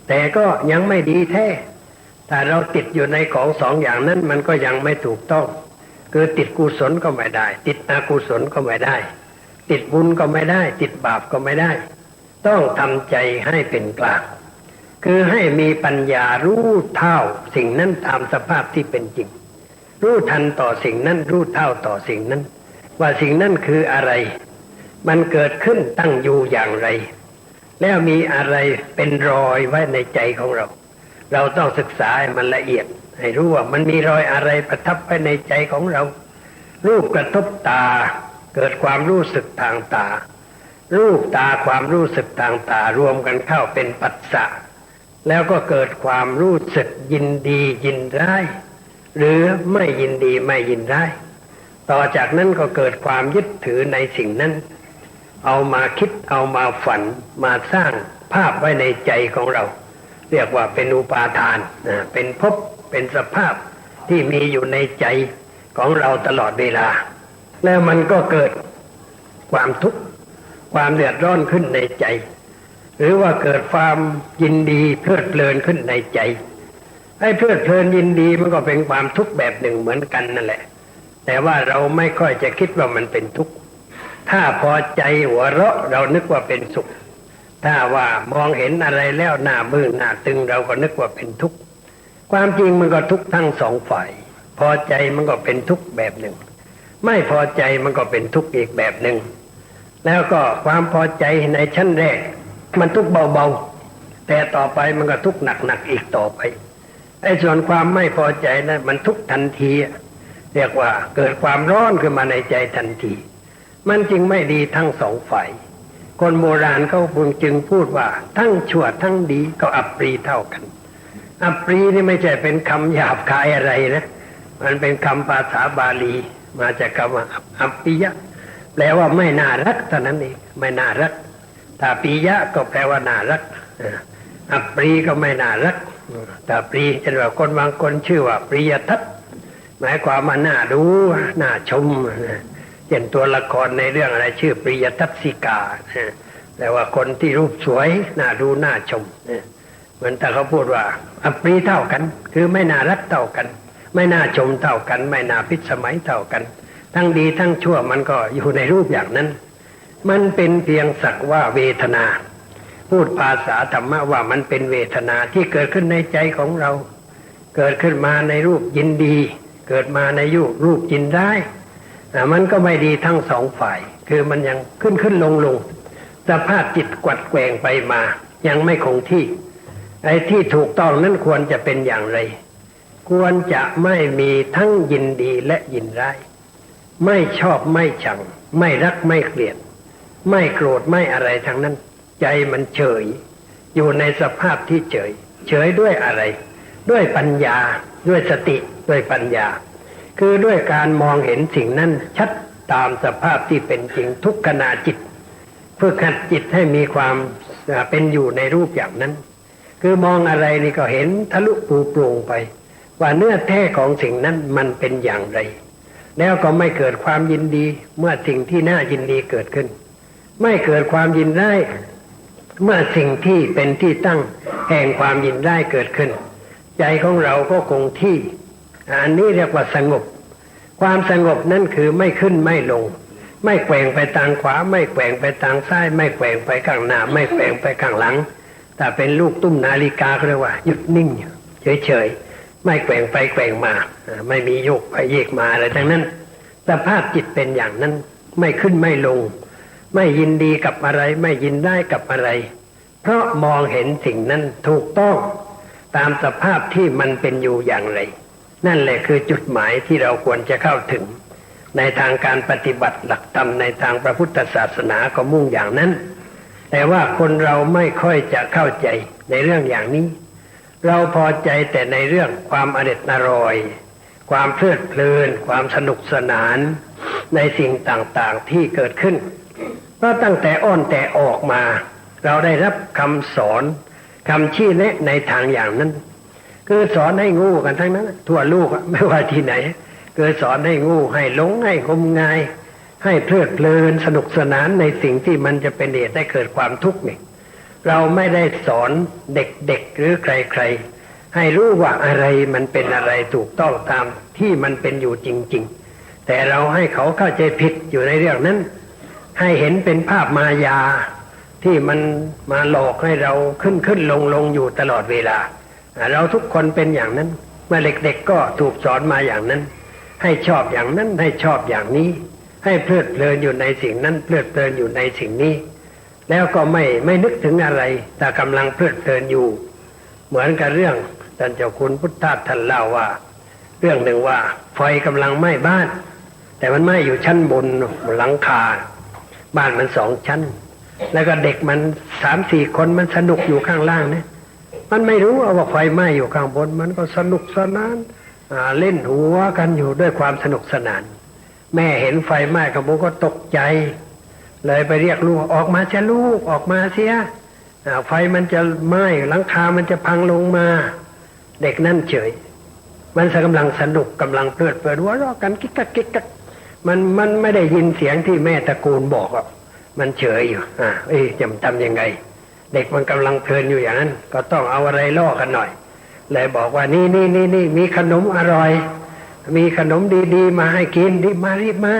S1: แต่ก็ยังไม่ดีแท้ถ้าเราติดอยู่ในของสองอย่างนั้นมันก็ยังไม่ถูกต้องคือติดกุศลก็ไม่ได้ติดอกุศลก็ไม่ได้ติดบุญก็ไม่ได้ติดบาปก็ไม่ได้ต้องทำใจให้เป็นกลาง คือให้มีปัญญารู้เท่าสิ่งนั้นตามสภาพที่เป็นจริงรู้ทันต่อสิ่งนั้นรู้เท่าต่อสิ่งนั้นว่าสิ่งนั้นคืออะไรมันเกิดขึ้นตั้งอยู่อย่างไรแล้วมีอะไรเป็นรอยไว้ในใจของเราเราต้องศึกษาให้มันละเอียดให้รู้ว่ามันมีรอยอะไรประทับไว้ในใจของเรารูปกระทบตาเกิดความรู้สึกทางตารูปตาความรู้สึกทางตารวมกันเข้าเป็นปัสสะแล้วก็เกิดความรู้สึกยินดียินร้ายหรือไม่ยินดีไม่ยินร้ายต่อจากนั้นก็เกิดความยึดถือในสิ่งนั้นเอามาคิดเอามาฝันมาสร้างภาพไว้ในใจของเราเรียกว่าเป็นอุปาทานเป็นภพเป็นสภาพที่มีอยู่ในใจของเราตลอดเวลาแล้วมันก็เกิดความทุกข์ความเดือดร้อนขึ้นในใจหรือว่าเกิดความยินดีเพลิดเพลินขึ้นในใจไอ้เพลิดเพลินยินดีมันก็เป็นความทุกข์แบบหนึ่งเหมือนกันนั่นแหละแต่ว่าเราไม่ค่อยจะคิดว่ามันเป็นทุกข์ถ้าพอใจหัวเราะเรานึกว่าเป็นสุขถ้าว่ามองเห็นอะไรแล้วหน้ามืดหน้าตึงเราก็นึกว่าเป็นทุกข์ความจริงมันก็ทุกข์ทั้งสองฝ่ายพอใจมันก็เป็นทุกข์แบบหนึ่งไม่พอใจมันก็เป็นทุกข์อีกแบบหนึ่งแล้วก็ความพอใจในชั้นแรกมันทุกข์เบาๆแต่ต่อไปมันก็ทุกข์หนักๆอีกต่อไปไอ้ส่วนความไม่พอใจนั้นมันทุกข์ทันทีเรียกว่าเกิดความร้อนขึ้นมาในใจทันทีมันจึงไม่ดีทั้งสองฝ่ายคนโบราณเขาจึงพูดว่าทั้งชั่วทั้งดีก็อัปรีเท่ากันอัปรีนี่ไม่ใช่เป็นคำหยาบคายอะไรนะมันเป็นคำภาษาบาลีมาจากคำว่าอัปปิยะแปลว่าไม่น่ารักเท่านั้นเองไม่น่ารักถ้าปิยะก็แปลว่าน่ารักอัปรีก็ไม่น่ารักแต่ปรีเช่นว่าคนบางคนชื่อว่าปริยทัศน์หมายความว่าน่าดูน่าชมเช่นตัวละครในเรื่องอะไรชื่อปริยทัศสิกาแต่ว่าคนที่รูปสวยน่าดูน่าชมเหมือนแต่เขาพูดว่าอัปรีเท่ากันคือไม่น่ารักเท่ากันไม่น่าชมเท่ากันไม่น่าพิสมัยเท่ากันทั้งดีทั้งชั่วมันก็อยู่ในรูปอย่างนั้นมันเป็นเพียงสักว่าเวทนาพูดภาษาธรรมะว่ามันเป็นเวทนาที่เกิดขึ้นในใจของเราเกิดขึ้นมาในรูปยินดีเกิดมาในรูปยินร้ายมันก็ไม่ดีทั้งสองฝ่ายคือมันยังขึ้นลงสภาพจิตกวัดแกว่งไปมายังไม่คงที่ไอ้ที่ถูกต้องนั้นควรจะเป็นอย่างไรควรจะไม่มีทั้งยินดีและยินร้ายไม่ชอบไม่ชังไม่รักไม่เกลียดไม่โกรธไม่อะไรทั้งนั้นใจมันเฉยอยู่ในสภาพที่เฉยด้วยอะไรด้วยปัญญาด้วยสติด้วยปัญญาคือด้วยการมองเห็นสิ่งนั้นชัดตามสภาพที่เป็นจริงทุกขณะจิตเพื่อขัดจิตให้มีความเป็นอยู่ในรูปอย่างนั้นคือมองอะไรนี่ก็เห็นทะลุปูโปร่งไปว่าเนื้อแท้ของสิ่งนั้นมันเป็นอย่างไรแล้วก็ไม่เกิดความยินดีเมื่อสิ่งที่น่ายินดีเกิดขึ้นไม่เกิดความยินร้ายเมื่อสิ่งที่เป็นที่ตั้งแห่งความยินร้ายเกิดขึ้นใจของเราก็คงที่อันนี้เรียกว่าสงบความสงบนั่นคือไม่ขึ้นไม่ลงไม่แกว่งไปทางขวาไม่แกว่งไปทางซ้ายไม่แกว่งไปข้างหน้าไม่แกว่งไปข้างหลังแต่เป็นลูกตุ้มนาฬิกาเขาเรียกว่าหยุดนิ่งเฉยๆไม่แกว่งไปแกว่งมาไม่มีโยกไปเยกมาอะไรทั้งนั้นสภาพจิตเป็นอย่างนั้นไม่ขึ้นไม่ลงไม่ยินดีกับอะไรไม่ยินได้กับอะไรเพราะมองเห็นสิ่งนั้นถูกต้องตามสภาพที่มันเป็นอยู่อย่างไรนั่นแหละคือจุดหมายที่เราควรจะเข้าถึงในทางการปฏิบัติหลักธรรมในทางพระพุทธศาสนาก็มุ่งอย่างนั้นแต่ว่าคนเราไม่ค่อยจะเข้าใจในเรื่องอย่างนี้เราพอใจแต่ในเรื่องความอร็ดอร่อยความเพลิดเพลินความสนุกสนานในสิ่งต่างๆที่เกิดขึ้นเพราะตั้งแต่อ้อนแต่ออกมาเราได้รับคำสอนคำชี้แนะในทางอย่างนั้นคือสอนให้งูกันทั้งนั้นทั่วโลกไม่ว่าที่ไหนคือสอนให้งูให้หลงให้งมงายให้เพลิดเพลินสนุกสนานในสิ่งที่มันจะเป็นเหตุให้เกิดความทุกข์นี่เราไม่ได้สอนเด็กๆหรือใครๆให้รู้ว่าอะไรมันเป็นอะไรถูกต้องตามที่มันเป็นอยู่จริงๆแต่เราให้เขาเข้าใจผิดอยู่ในเรื่องนั้นให้เห็นเป็นภาพมายา ที่มันมาหลอกให้เราขึ้นลงอยู่ตลอดเวลาเราทุกคนเป็นอย่างนั้นเมื่อเด็กๆก็ถูกสอนมาอย่างนั้นให้ชอบอย่างนั้นให้ชอบอย่างนี้ให้เพลิดเพลินอยู่ในสิ่งนั้นเพลิดเพลินอยู่ในสิ่งนี้แล้วก็ไม่นึกถึงอะไรแต่กำลังเพลิดเพลินอยู่เหมือนกับเรื่องท่านเจ้าคุณพุทธทาสท่านเล่าว่าเรื่องหนึ่งว่าไฟกำลังไหม้บ้านแต่มันไหม้อยู่ชั้นบนหลังคาบ้านมัน2 ชั้นแล้วก็เด็กมัน3-4 คนมันสนุกอยู่ข้างล่างเนี่ยมันไม่รู้ว่าไฟไหม้อยู่ข้างบนมันก็สนุกสนานเล่นหัวกันอยู่ด้วยความสนุกสนานแม่เห็นไฟไหม้ข้างบนก็ตกใจเลยไปเรียกลูกออกมาจะลูกออกมาเสียไฟมันจะไหม้หลังคามันจะพังลงมาเด็กนั่นเฉยมันกำลังสนุกกำลังเพลิดเพลินหัวเราะกันกิ๊กกักกิ๊กกักมันไม่ได้ยินเสียงที่แม่ตะโกนบอกอ่ะมันเฉยอยู่จะทำยังไงเด็กมันกำลังเพลินอยู่อย่างนั้นก็ต้องเอาอะไรล่อกันหน่อยเลยบอกว่านี่มีขนมอร่อยมีขนมดีๆมาให้กินรีบมา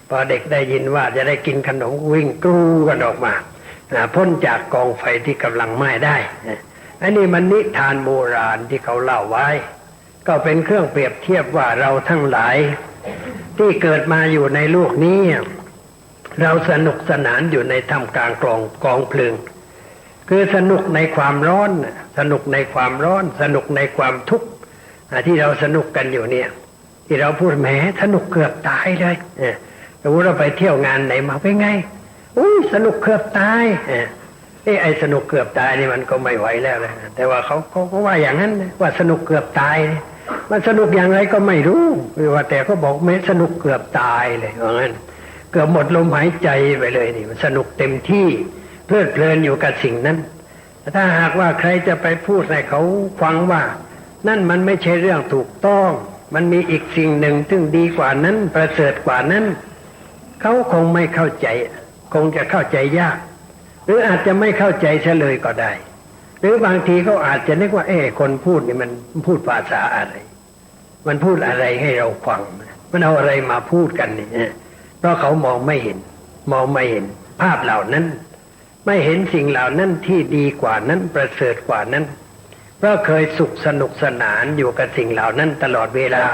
S1: พอเด็กได้ยินว่าจะได้กินขนมวิ่งกรูกันออกมาพ้นจากกองไฟที่กำลังไหม้ได้อันนี้มันนิทานโบราณที่เขาเล่าไว้ก็เป็นเครื่องเปรียบเทียบว่าเราทั้งหลายที่เกิดมาอยู่ในโลกนี้เราสนุกสนานอยู่ในท่ามกลางกองเพลิงคือสนุกในความร้อนสนุกในความร้อนสนุกในความทุกข์ที่เราสนุกกันอยู่เนี่ยที่เราพูดแหมสนุกเกือบตายเลยสมมติเราไปเที่ยวงานไหนมาเป็นไงสนุกเกือบตายไอ้สนุกเกือบตายนี่มันก็ไม่ไหวแล้วนะแต่ว่าเขาก็ว่าอย่างนั้นว่าสนุกเกือบตายมันสนุกอย่างไรก็ไม่รู้ว่าแต่เขาบอกไม่สนุกเกือบตายเลยว่างั้นเกือบหมดลมหายใจไปเลยนี่มันสนุกเต็มที่เพลิดเพลินอยู่กับสิ่งนั้นถ้าหากว่าใครจะไปพูดให้เขาฟังว่านั่นมันไม่ใช่เรื่องถูกต้องมันมีอีกสิ่งหนึ่งซึ่งดีกว่านั้นประเสริฐกว่านั้นเขาคงไม่เข้าใจคงจะเข้าใจยากหรืออาจจะไม่เข้าใจเฉลยก็ได้หรือบางทีเขาอาจจะนึกว่าคนพูดนี่มันพูดภาษาอะไรมันพูดอะไรให้เราฟังมันเอาอะไรมาพูดกันนี่เพราะเขามองไม่เห็นภาพเหล่านั้นไม่เห็นสิ่งเหล่านั้นที่ดีกว่านั้นประเสริฐกว่านั้นเพราะเคยสุขสนุกสนานอยู่กับสิ่งเหล่านั้นตลอดเวลา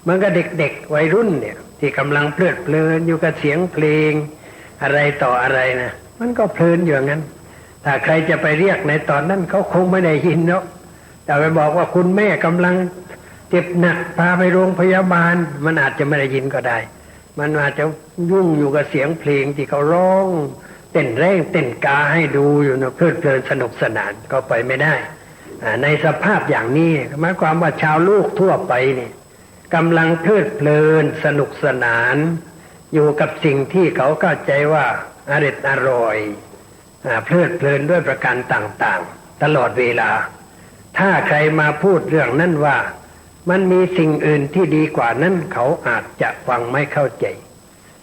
S1: มันก็เด็กๆวัยรุ่นเนี่ยที่กำลังเพลิดเพลินอยู่กับเสียงเพลงอะไรต่ออะไรนะมันก็เพลินอยู่งั้นถ้าใครจะไปเรียกในตอนนั้นเขาคงไม่ได้ยินเนาะแต่ไปบอกว่าคุณแม่กำลังเจ็บหนักพาไปโรงพยาบาลมันอาจจะไม่ได้ยินก็ได้มันอาจจะยุ่งอยู่กับเสียงเพลงที่เขาร้องเต้นแรงเต้นกาให้ดูอยู่นะเพลิดเพลินสนุกสนานก็ไปไม่ได้ในสภาพอย่างนี้หมายความว่าชาวโลกทั่วไปนี่กำลังเพลิดเพลินสนุกสนานอยู่กับสิ่งที่เขาเข้าใจว่าอร่อยเพลิดเพลินด้วยประการต่างๆตลอดเวลาถ้าใครมาพูดเรื่องนั้นว่ามันมีสิ่งอื่นที่ดีกว่านั้นเขาอาจจะฟังไม่เข้าใจ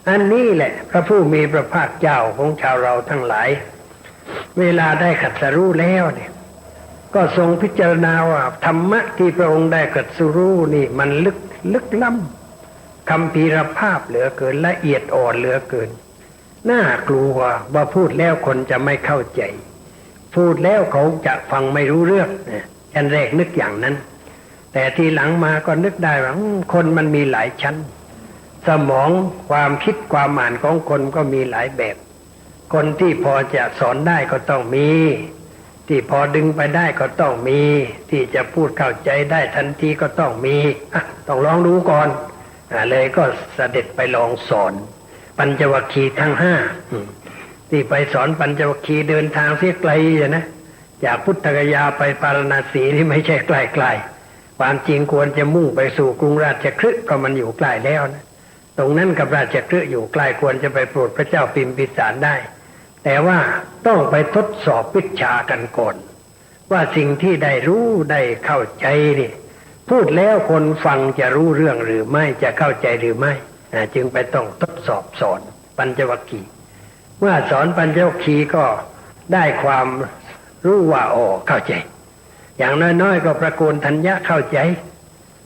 S1: อันนี้แหละพระผู้มีพระภาคเจ้าของชาวเราทั้งหลายเวลาได้ตรัสรู้แล้วเนี่ยก็ทรงพิจารณาว่าธรรมะที่พระองค์ได้ตรัสรู้นี่มันลึกล้ำคัมภีรภาพเหลือเกินละเอียดอ่อนเหลือเกินน่ากลัวว่าพูดแล้วคนจะไม่เข้าใจพูดแล้วเขาจะฟังไม่รู้เรื่องอันแรกนึกอย่างนั้นแต่ทีหลังมาก็นึกได้ว่าคนมันมีหลายชั้นสมองความคิดความอ่านของคนก็มีหลายแบบคนที่พอจะสอนได้ก็ต้องมีที่พอดึงไปได้ก็ต้องมีที่จะพูดเข้าใจได้ทันทีก็ต้องมีต้องลองดูก่อนเลยก็เสด็จไปลองสอนปัญจวัคคีย์ทั้ง5ที่ไปสอนปัญจวัคคีย์เดินทางเสียไกลนะจากพุทธกยาไปปาราณสีนี่ไม่ใช่ใกล้ๆความจริงควรจะมุ่งไปสู่กรุงราชคฤห์ก็มันอยู่ใกล้แล้วนะตรงนั้นกับราชคฤห์อยู่ใกล้ควรจะไปโปรดพระเจ้าพิมพิสารได้แต่ว่าต้องไปทดสอบวิชากันก่อนว่าสิ่งที่ได้รู้ได้เข้าใจนี่พูดแล้วคนฟังจะรู้เรื่องหรือไม่จะเข้าใจหรือไม่จึงไปต้องทดสอบสอนปัญจวัคคีย์เมื่อสอนปัญจวัคคีย์ก็ได้ความรู้ว่าเข้าใจอย่างน้อยๆก็ประโกนทัญญะเข้าใจ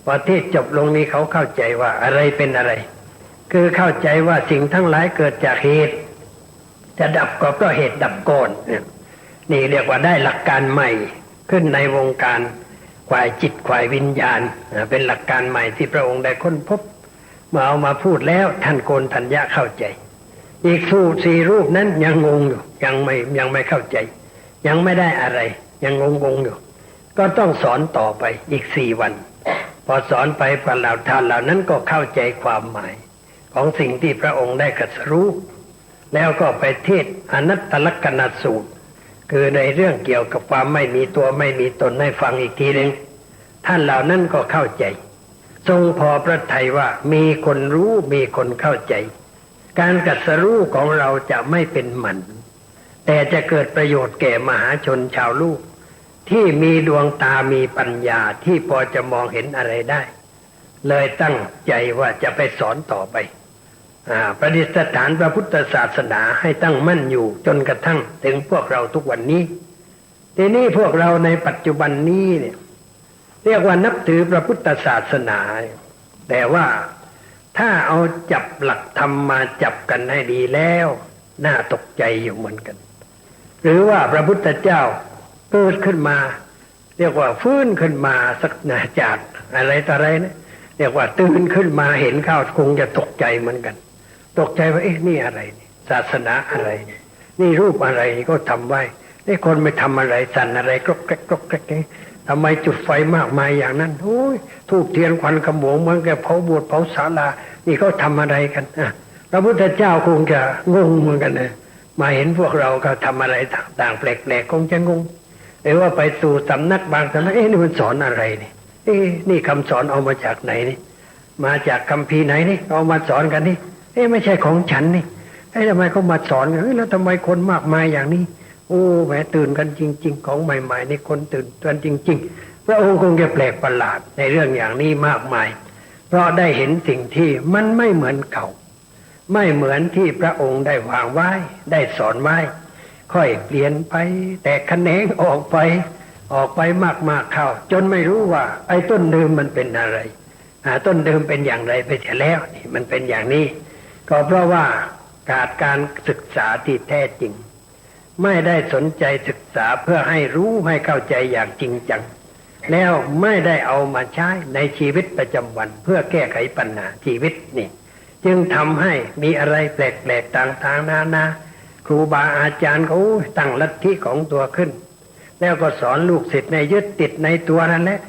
S1: พอเทศจบลงนี้เขาเข้าใจว่าอะไรเป็นอะไรคือเข้าใจว่าสิ่งทั้งหลายเกิดจากเหตุ จะดับก็เพราะเหตุดับก่อนนี่เรียกว่าได้หลักการใหม่ขึ้นในวงการฝ่ายจิตฝ่ายวิญญาณเป็นหลักการใหม่ที่พระองค์ได้ค้นพบเมื่อเอามาพูดแล้วท่านโกณทัญญะเข้าใจอีกสี่รูปนั้นยังงงอยู่ยังไม่เข้าใจยังไม่ได้อะไรยังงงอยู่ก็ต้องสอนต่อไปอีก4 วันพอสอนไปพระท่านเหล่านั้นก็เข้าใจความหมายของสิ่งที่พระองค์ได้ตรัสรู้แล้วก็ไปเทศอนัตตลักษณสูตรคือในเรื่องเกี่ยวกับความไม่มีตัวไม่มีตนให้ฟังอีกทีหนึ่งท่านเหล่านั้นก็เข้าใจทรงพอพระทัยว่ามีคนรู้มีคนเข้าใจการตรัสรู้ของเราจะไม่เป็นหมันแต่จะเกิดประโยชน์แก่มหาชนชาวโลกที่มีดวงตามีปัญญาที่พอจะมองเห็นอะไรได้เลยตั้งใจว่าจะไปสอนต่อไปประดิษฐานพระพุทธศาสนาให้ตั้งมั่นอยู่จนกระทั่งถึงพวกเราทุกวันนี้ทีนี้พวกเราในปัจจุบันนี้เนี่ยเรียกว่านับถือพระพุทธศาสนาแต่ว่าถ้าเอาจับหลักธรรมมาจับกันให้ดีแล้วน่าตกใจอยู่เหมือนกันหรือว่าพระพุทธเจ้าเกิดขึ้นมาเรียกว่าฟื้นขึ้นมาสักนาจากอะไรต่ออะไรนะเรียกว่าตื่นขึ้นมาเห็นข้าวคงจะตกใจเหมือนกันตกใจว่าเอ๊ะนี่อะไรนี่ศาสนาอะไรนี่รูปอะไรก็ทำไว้นี่คนไม่ทำอะไรสั่นอะไรกรกแกรกกรกแกรกทำไมจุดไฟมากมายอย่างนั้นโอ้ยทูบเทียนควันขโมงเหมือนกับเผาโบสถ์เผาศาลานี่เขาทำอะไรกันพระพุทธเจ้าคงจะงงเหมือนกันนะมาเห็นพวกเราก็ทำอะไรต่างๆแปลกๆคงจะงงหรือว่าไปสู่สำนักบางสำนักนี่มันสอนอะไรนี่นี่คำสอนเอามาจากไหนนี่มาจากคัมภีร์ไหนนี่เอามาสอนกันนี่ไม่ใช่ของฉันนี่ทำไมเขามาสอนกันแล้วทำไมคนมากมายอย่างนี้โอ้แหมตื่นกันจริงๆของใหม่ๆนี่คนตื่นกันจริงๆพระองค์คงจะแปลกประหลาดในเรื่องอย่างนี้มากมายเพราะได้เห็นสิ่งที่มันไม่เหมือนเก่าไม่เหมือนที่พระองค์ได้วางไว้ได้สอนไว้ค่อยเปลี่ยนไปแต่แขนงออกไปมากๆเข้าจนไม่รู้ว่าไอ้ต้นเดิมมันเป็นอะไรต้นเดิมเป็นอย่างไรไปเสียแล้วนี่มันเป็นอย่างนี้ก็เพราะว่าการศึกษาที่แท้จริงไม่ได้สนใจศึกษาเพื่อให้รู้ให้เข้าใจอย่างจริงจังแล้วไม่ได้เอามาใช้ในชีวิตประจำวันเพื่อแก้ไขปัญหาชีวิตนี่จึงทำให้มีอะไรแปลกๆต่างๆนานาครูบาอาจารย์เขาตั้งลัทธิของตัวขึ้นแล้วก็สอนลูกศิษย์ในยึดติดในตัวนั่นแหละ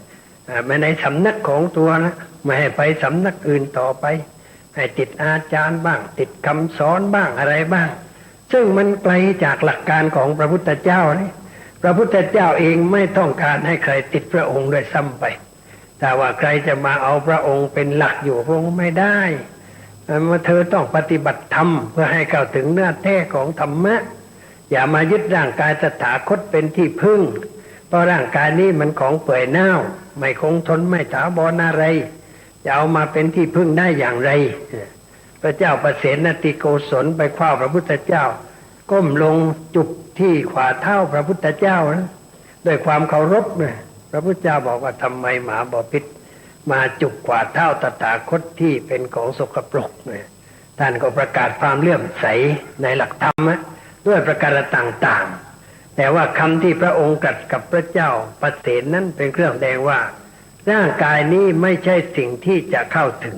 S1: ไม่ในสำนักของตัวนะไม่ให้ไปสำนักอื่นต่อไปให้ติดอาจารย์บ้างติดคำสอนบ้างอะไรบ้างซึ่งมันไกลจากหลักการของพระพุทธเจ้านี่พระพุทธเจ้าเองไม่ต้องการให้ใครติดพระองค์ด้วยซ้ำไปแต่ว่าใครจะมาเอาพระองค์เป็นหลักอยู่พระองค์ไม่ได้เธอต้องปฏิบัติธรรมเพื่อให้เข้าถึงเนื้อแท้ของธรรมะอย่ามายึดร่างกายตถาคตเป็นที่พึ่งเพราะร่างกายนี้มันของเปื่อยเน่าไม่คงทนไม่ถาวรอะไรจะเอามาเป็นที่พึ่งได้อย่างไรพระเจ้าประเสนติโกศลไปคว้าพระพุทธเจ้าก้มลงจุบที่ขวาเท้าพระพุทธเจ้านะด้วยความเคารพเนี่ยพระพุทธเจ้าบอกว่าทำไมหมาบอพิษมาจุบขวาเท้าตถาคตที่เป็นของสกปรกเนี่ยท่านก็ประกาศความเลื่อมใสในหลักธรรมนะด้วยประการต่างๆแต่ว่าคำที่พระองค์ตรัสกับพระเจ้าประเสนนั้นเป็นเครื่องแสดงว่าร่างกายนี้ไม่ใช่สิ่งที่จะเข้าถึง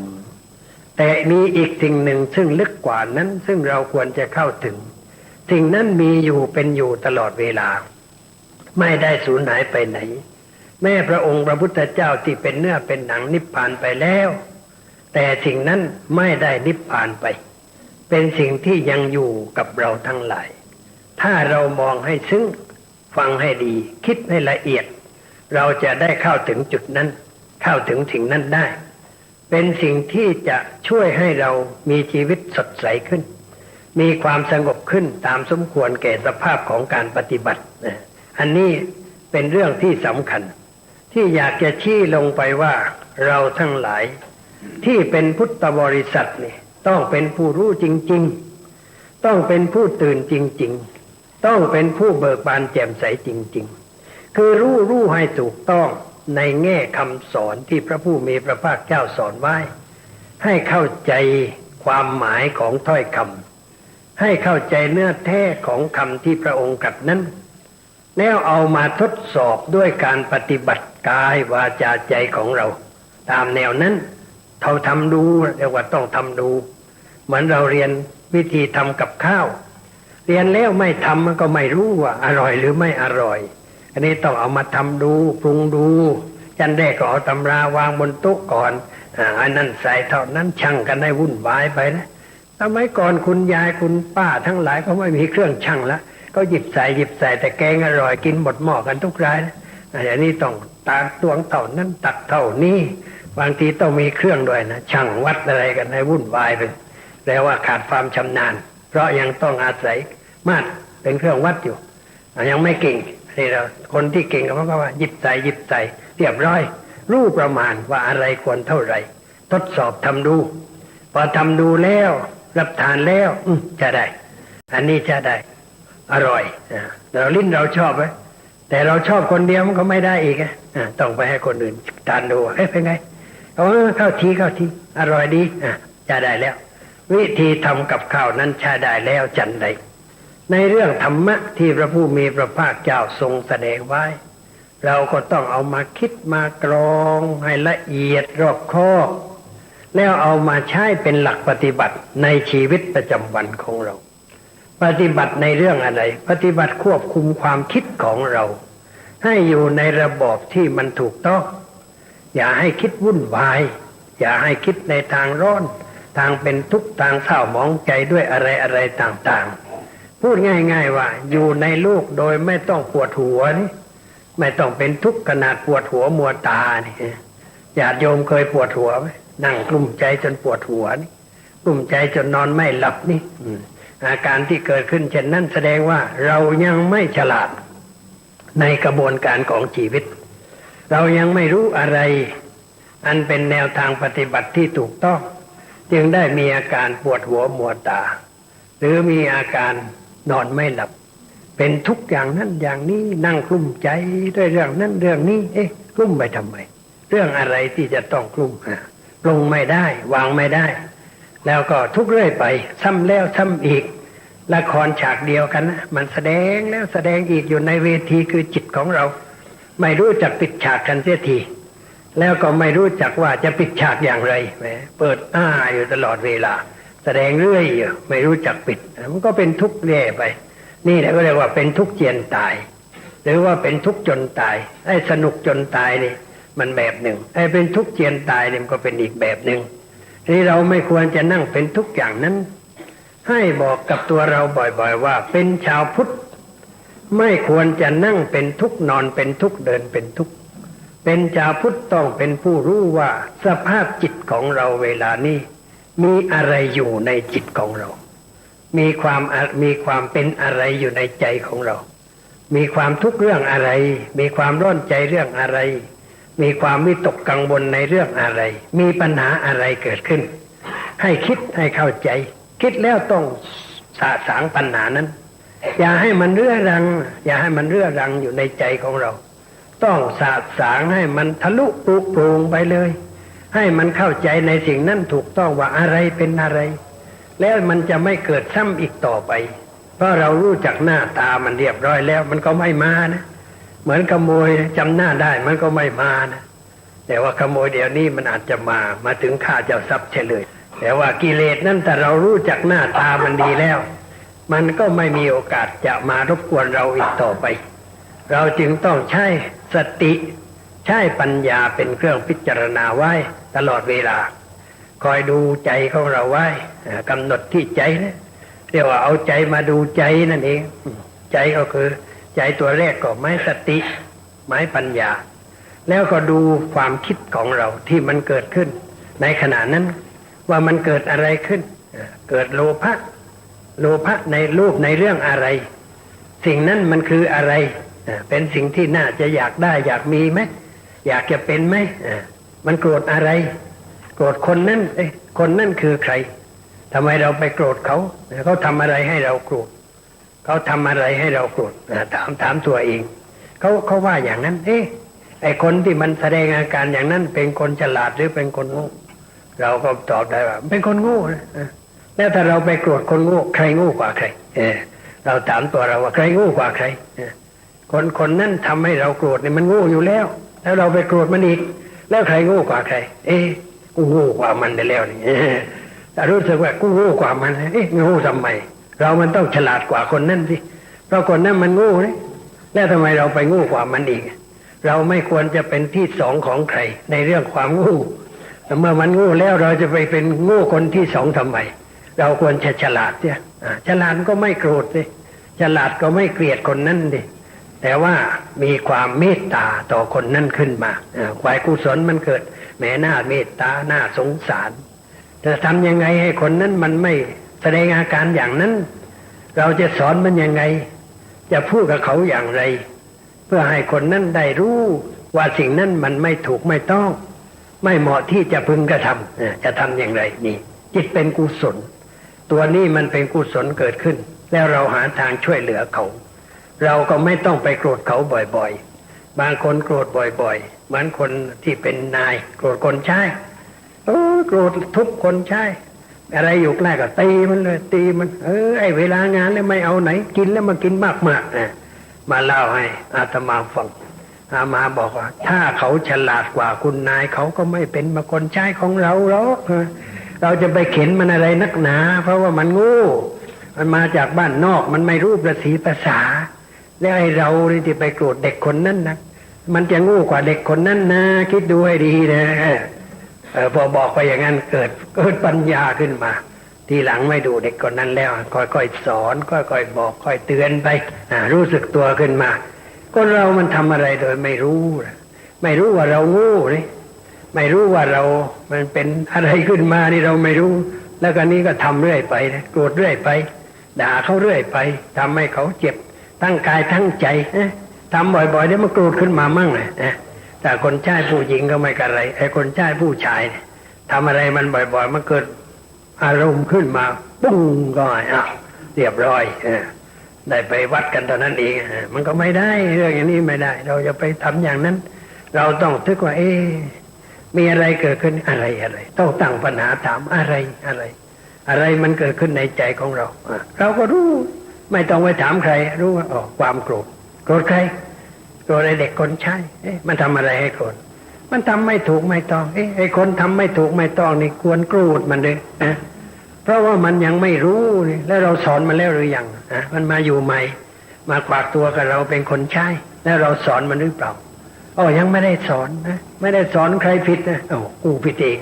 S1: แต่มีอีกสิ่งหนึ่งซึ่งลึกกว่านั้นซึ่งเราควรจะเข้าถึงสิ่งนั้นมีอยู่เป็นอยู่ตลอดเวลาไม่ได้สูญหายไปไหนแม้พระองค์พระพุทธเจ้าที่เป็นเนื้อเป็นหนังนิพพานไปแล้วแต่สิ่งนั้นไม่ได้นิพพานไปเป็นสิ่งที่ยังอยู่กับเราทั้งหลายถ้าเรามองให้ซึ้งฟังให้ดีคิดให้ละเอียดเราจะได้เข้าถึงจุดนั้นเข้าถึงสิ่งนั้นได้เป็นสิ่งที่จะช่วยให้เรามีชีวิตสดใสขึ้นมีความสงบขึ้นตามสมควรแก่สภาพของการปฏิบัติอันนี้เป็นเรื่องที่สำคัญที่อยากจะชี้ลงไปว่าเราทั้งหลายที่เป็นพุทธบริษัทนี่ต้องเป็นผู้รู้จริงๆต้องเป็นผู้ตื่นจริงๆต้องเป็นผู้เบิกบานแจ่มใสจริงๆคือรู้ให้ถูกต้องในแง่คำสอนที่พระผู้มีพระภาคเจ้าสอนไว้ให้เข้าใจความหมายของถ้อยคำ ให้เข้าใจเนื้อแท้ของคำที่พระองค์ตรัสนั้นแล้วเอามาทดสอบด้วยการปฏิบัติกายวาจาใจของเราตามแนวนั้นเราทำดูเรียกว่าต้องทำดูเหมือนเราเรียนวิธีทำกับข้าวเรียนแล้วไม่ทำมันก็ไม่รู้ว่าอร่อยหรือไม่อร่อยอันนี้ต้องเอามาทำดูปรุงดูจันแรกก็เอาตำราวางบนโต๊ะก่อนอันนั้นใส่เท่านั้นชั่งกันให้วุ่นวายไปนะสมัยก่อนคุณยายคุณป้าทั้งหลายก็ไม่มีเครื่องชั่งแล้วก็หยิบใส่แต่แกงอร่อยกินหมดหม้อกันทุกรายนะอันนี้ต้องตักตวงเท่านั้นตักเท่านี้บางทีต้องมีเครื่องด้วยนะชั่งวัดอะไรกันให้วุ่นวายไปแปลว่าขาดความชำนาญเพราะยังต้องอาศัยมาตรเป็นเครื่องวัดอยู่ยังไม่เก่งนี่เราคนที่เก่งก็ว่าหยิบใส่เรียบร้อยรู้ประมาณว่าอะไรควรเท่าไหร่ทดสอบทำดูพอทำดูแล้วรับทานแล้วจะได้อันนี้จะได้อร่อยเราลิ้นเราชอบไหมแต่เราชอบคนเดียวมันก็ไม่ได้อีกต้องไปให้คนอื่นทานดูเป็นไงเข้าทีอร่อยดีจะได้แล้ววิธีทำกับข้าวนั้นใช้ได้แล้วจันใดในเรื่องธรรมะที่พระผู้มีพระภาคเจ้าทรงแสดงไว้เราก็ต้องเอามาคิดมากรองให้ละเอียดรอบคอบแล้วเอามาใช้เป็นหลักปฏิบัติในชีวิตประจำวันของเราปฏิบัติในเรื่องอะไรปฏิบัติควบคุมความคิดของเราให้อยู่ในระบอบที่มันถูกต้องอย่าให้คิดวุ่นวายอย่าให้คิดในทางร้อนทางเป็นทุกข์ทางเศร้าหมองใจด้วยอะไรต่างๆพูดง่ายๆว่าอยู่ในโลกโดยไม่ต้องปวดหัวนี่ไม่ต้องเป็นทุกข์ขนาดปวดหัวมัวตานี่ญาติโยมเคยปวดหัวไหมนั่งกลุ้มใจจนปวดหัวนี่กลุ้มใจจนนอนไม่หลับนี่อาการที่เกิดขึ้นเช่นนั้นแสดงว่าเรายังไม่ฉลาดในกระบวนการของชีวิตเรายังไม่รู้อะไรอันเป็นแนวทางปฏิบัติที่ถูกต้องจึงได้มีอาการปวดหัวมัวตาหรือมีอาการนอนไม่หลับเป็นทุกอย่างนั้นอย่างนี้นั่งกลุ้มใจด้วยเรื่องนั้นเรื่องนี้กลุ้มไปทำไมเรื่องอะไรที่จะต้องกลุ้มปรุงไม่ได้วางไม่ได้แล้วก็ทุกเรื่อยไปซ้ำแล้วซ้ำอีกละครฉากเดียวกันนะมันแสดงแล้วแสดงอีกอยู่ในเวทีคือจิตของเราไม่รู้จักปิดฉากกันเสียทีแล้วก็ไม่รู้จักว่าจะปิดฉากอย่างไรแหมเปิดอยู่ตลอดเวลาแสดงเรื่อยอยู่ไม่รู้จักปิดมันก็เป็นทุกข์แย่ไปนี่แหละก็เรียกว่าเป็นทุกข์เจียนตายหรือว่าเป็นทุกข์จนตายไอ้สนุกจนตายนี่มันแบบหนึ่งไอ้เป็นทุกข์เจียนตายนี่มันก็เป็นอีกแบบหนึ่งนี่เราไม่ควรจะนั่งเป็นทุกข์อย่างนั้นให้บอกกับตัวเราบ่อยๆว่าเป็นชาวพุทธไม่ควรจะนั่งเป็นทุกข์นอนเป็นทุกข์เดินเป็นทุกข์เป็นชาวพุทธต้องเป็นผู้รู้ว่าสภาพจิตของเราเวลานี้มีอะไรอยู่ในจิตของเรามีความเป็นอะไรอยู่ในใจของเรามีความทุกข์เรื่องอะไรมีความร้อนใจเรื่องอะไรมีความวิตกกังวลในเรื่องอะไรมีปัญหาอะไรเกิดขึ้นให้คิดให้เข้าใจคิดแล้วต้องสะสางปัญหานั้นอย่าให้มันเรื้อรังอยู่ในใจของเราต้องสะสางให้มันทะลุปลุกโปร่งไปเลยให้มันเข้าใจในสิ่งนั้นถูกต้องว่าอะไรเป็นอะไรแล้วมันจะไม่เกิดซ้ำอีกต่อไปเพราะเรารู้จักหน้าตามันเรียบร้อยแล้วมันก็ไม่มานะเหมือนขโมยจำหน้าได้มันก็ไม่มานะแต่ว่าขโมยเดี๋ยวนี้มันอาจจะมาถึงฆ่าเจ้าทรัพย์เฉยเลยแต่ว่ากิเลสนั้นแต่เรารู้จักหน้าตามันดีแล้วมันก็ไม่มีโอกาสจะมารบกวนเราอีกต่อไปเราจึงต้องใช้สติใช้ปัญญาเป็นเครื่องพิจารณาไว้ตลอดเวลาคอยดูใจของเราไว้กำหนดที่ใจนะเรียกว่าเอาใจมาดูใจนั่นเองใจก็คือใจตัวแรกก็ไม้สติไม้ปัญญาแล้วก็ดูความคิดของเราที่มันเกิดขึ้นในขณะนั้นว่ามันเกิดอะไรขึ้นเกิดโลภะในรูปในเรื่องอะไรสิ่งนั้นมันคืออะไรเป็นสิ่งที่น่าจะอยากได้อยากมีไหมอยากจะเป็นไหมมันโกรธอะไรโกรธคนนั้นคนนั้นคือใครทำไมเราไปโกรธเขาทำอะไรให้เราโกรธเขาทำอะไรให้เราโกรธถามตัวเองเขาว่าอย่างนั้นไอ้คนที่มันแสดงอาการอย่างนั้นเป็นคนฉลาดหรือเป็นคนโง่เราก็ตอบได้ว่าเป็นคนโง่นะ แล้วถ้าเราไปโกรธคนโง่ใครโง่กว่าใครเราถามตัวเราว่าใครโง่กว่าใครคนนั้นทำให้เราโกรธเนี่ยมันโง่อยู่แล้วแล้วเราไปโกรธมันอีกแล้วใครโง่กว่าใครกูโง่กว่ามันได้แล้วนี่แต่รู้สึกว่ากูโง่กว่ามันโง่ทำไมเรามันต้องฉลาดกว่าคนนั้นสิเพราะคนนั้นมันโง่นี่แล้วทำไมเราไปโง่กว่ามันอีกเราไม่ควรจะเป็นที่สองของใครในเรื่องความโง่แต่เมื่อมันโง่แล้วเราจะไปเป็นโง่คนที่สองทำไมเราควรจะฉลาดเนี่ยฉลาดก็ไม่โกรธสิฉลาดก็ไม่เกลียดคนนั้นดิแต่ว่ามีความเมตตาต่อคนนั้นขึ้นมาฝ่ายกุศลมันเกิดแม้หน้าเมตตาหน้าสงสารจะทำยังไงให้คนนั้นมันไม่แสดงอาการอย่างนั้นเราจะสอนมันยังไงจะพูดกับเขาอย่างไรเพื่อให้คนนั้นได้รู้ว่าสิ่งนั้นมันไม่ถูกไม่ต้องไม่เหมาะที่จะพึงกระทำจะทำอย่างไรนี่จิตเป็นกุศลตัวนี้มันเป็นกุศลเกิดขึ้นแล้วเราหาทางช่วยเหลือเขาเราก็ไม่ต้องไปโกรธเขาบ่อยๆบางคนโกรธบ่อยๆเหมือนคนที่เป็นนายโกรธคนใช้โกรธทุบคนใช้อะไรอยู่ใกล้ก็ตีมันเลยตีมันไอ้เวลางานแล้วไม่เอาไหนกินแล้วมากินมากมาเล่าให้อาตมาฟังอามาบอกว่าถ้าเขาฉลาดกว่าคุณนายเขาก็ไม่เป็นมาคนใช้ของเราหรอกเราจะไปเข็นมันอะไรนักหนาเพราะว่ามันโง่มันมาจากบ้านนอกมันไม่รู้ประสีภาษาแล้วไอ้เราที่ไปโกรธเด็กคนนั้นนะมันจะโง่กว่าเด็กคนนั้นนะคิดดูให้ดีนะพอบอกไปอย่างนั้นเกิดปัญญาขึ้นมาทีหลังไม่ดูเด็กคนนั้นแล้วค่อยๆสอนค่อยๆบอกค่อยเตือนไปรู้สึกตัวขึ้นมาคนเรามันทำอะไรโดยไม่รู้ว่าเราโง่เลยไม่รู้ว่าเรามันเป็นอะไรขึ้นมานี่เราไม่รู้แล้วก็นี้ก็ทำเรื่อยไปโกรธเรื่อยไปด่าเขาเรื่อยไปทำให้เขาเจ็บทั้งกายทั้งใจทำบ่อยๆเดี๋ยวมันโกรธขึ้นมามั่งเลยแต่คนชายผู้หญิงก็ไม่กันไรไอ้คนชายผู้ชายทำอะไรมันบ่อยๆมันเกิดอารมณ์ขึ้นมาปุ้งก็เรียบร้อยได้ไปวัดกันตอนนั้นเองมันก็ไม่ได้เรื่องอย่างนี้ไม่ได้เราจะไปทำอย่างนั้นเราต้องทึกว่ามีอะไรเกิดขึ้นอะไรต้องตั้งปัญหาถามอะไรมันเกิดขึ้นในใจของเราเราก็รู้ไม่ต้องไปถามใครรู้ว่าความโกรธใครโกรธไอ้เด็กคนใช้มันทำอะไรให้โกรธมันทำไม่ถูกไม่ต้องไอ้คนทำไม่ถูกไม่ต้องนี่ควรโกรธมันเลยเพราะว่ามันยังไม่รู้นี่แล้วเราสอนมันแล้วหรือยังมันมาอยู่ใหม่มาฝากตัวกับเราเป็นคนใช้แล้วเราสอนมันหรือเปล่ายังไม่ได้สอนนะไม่ได้สอนใครผิดนะกูผิดเอง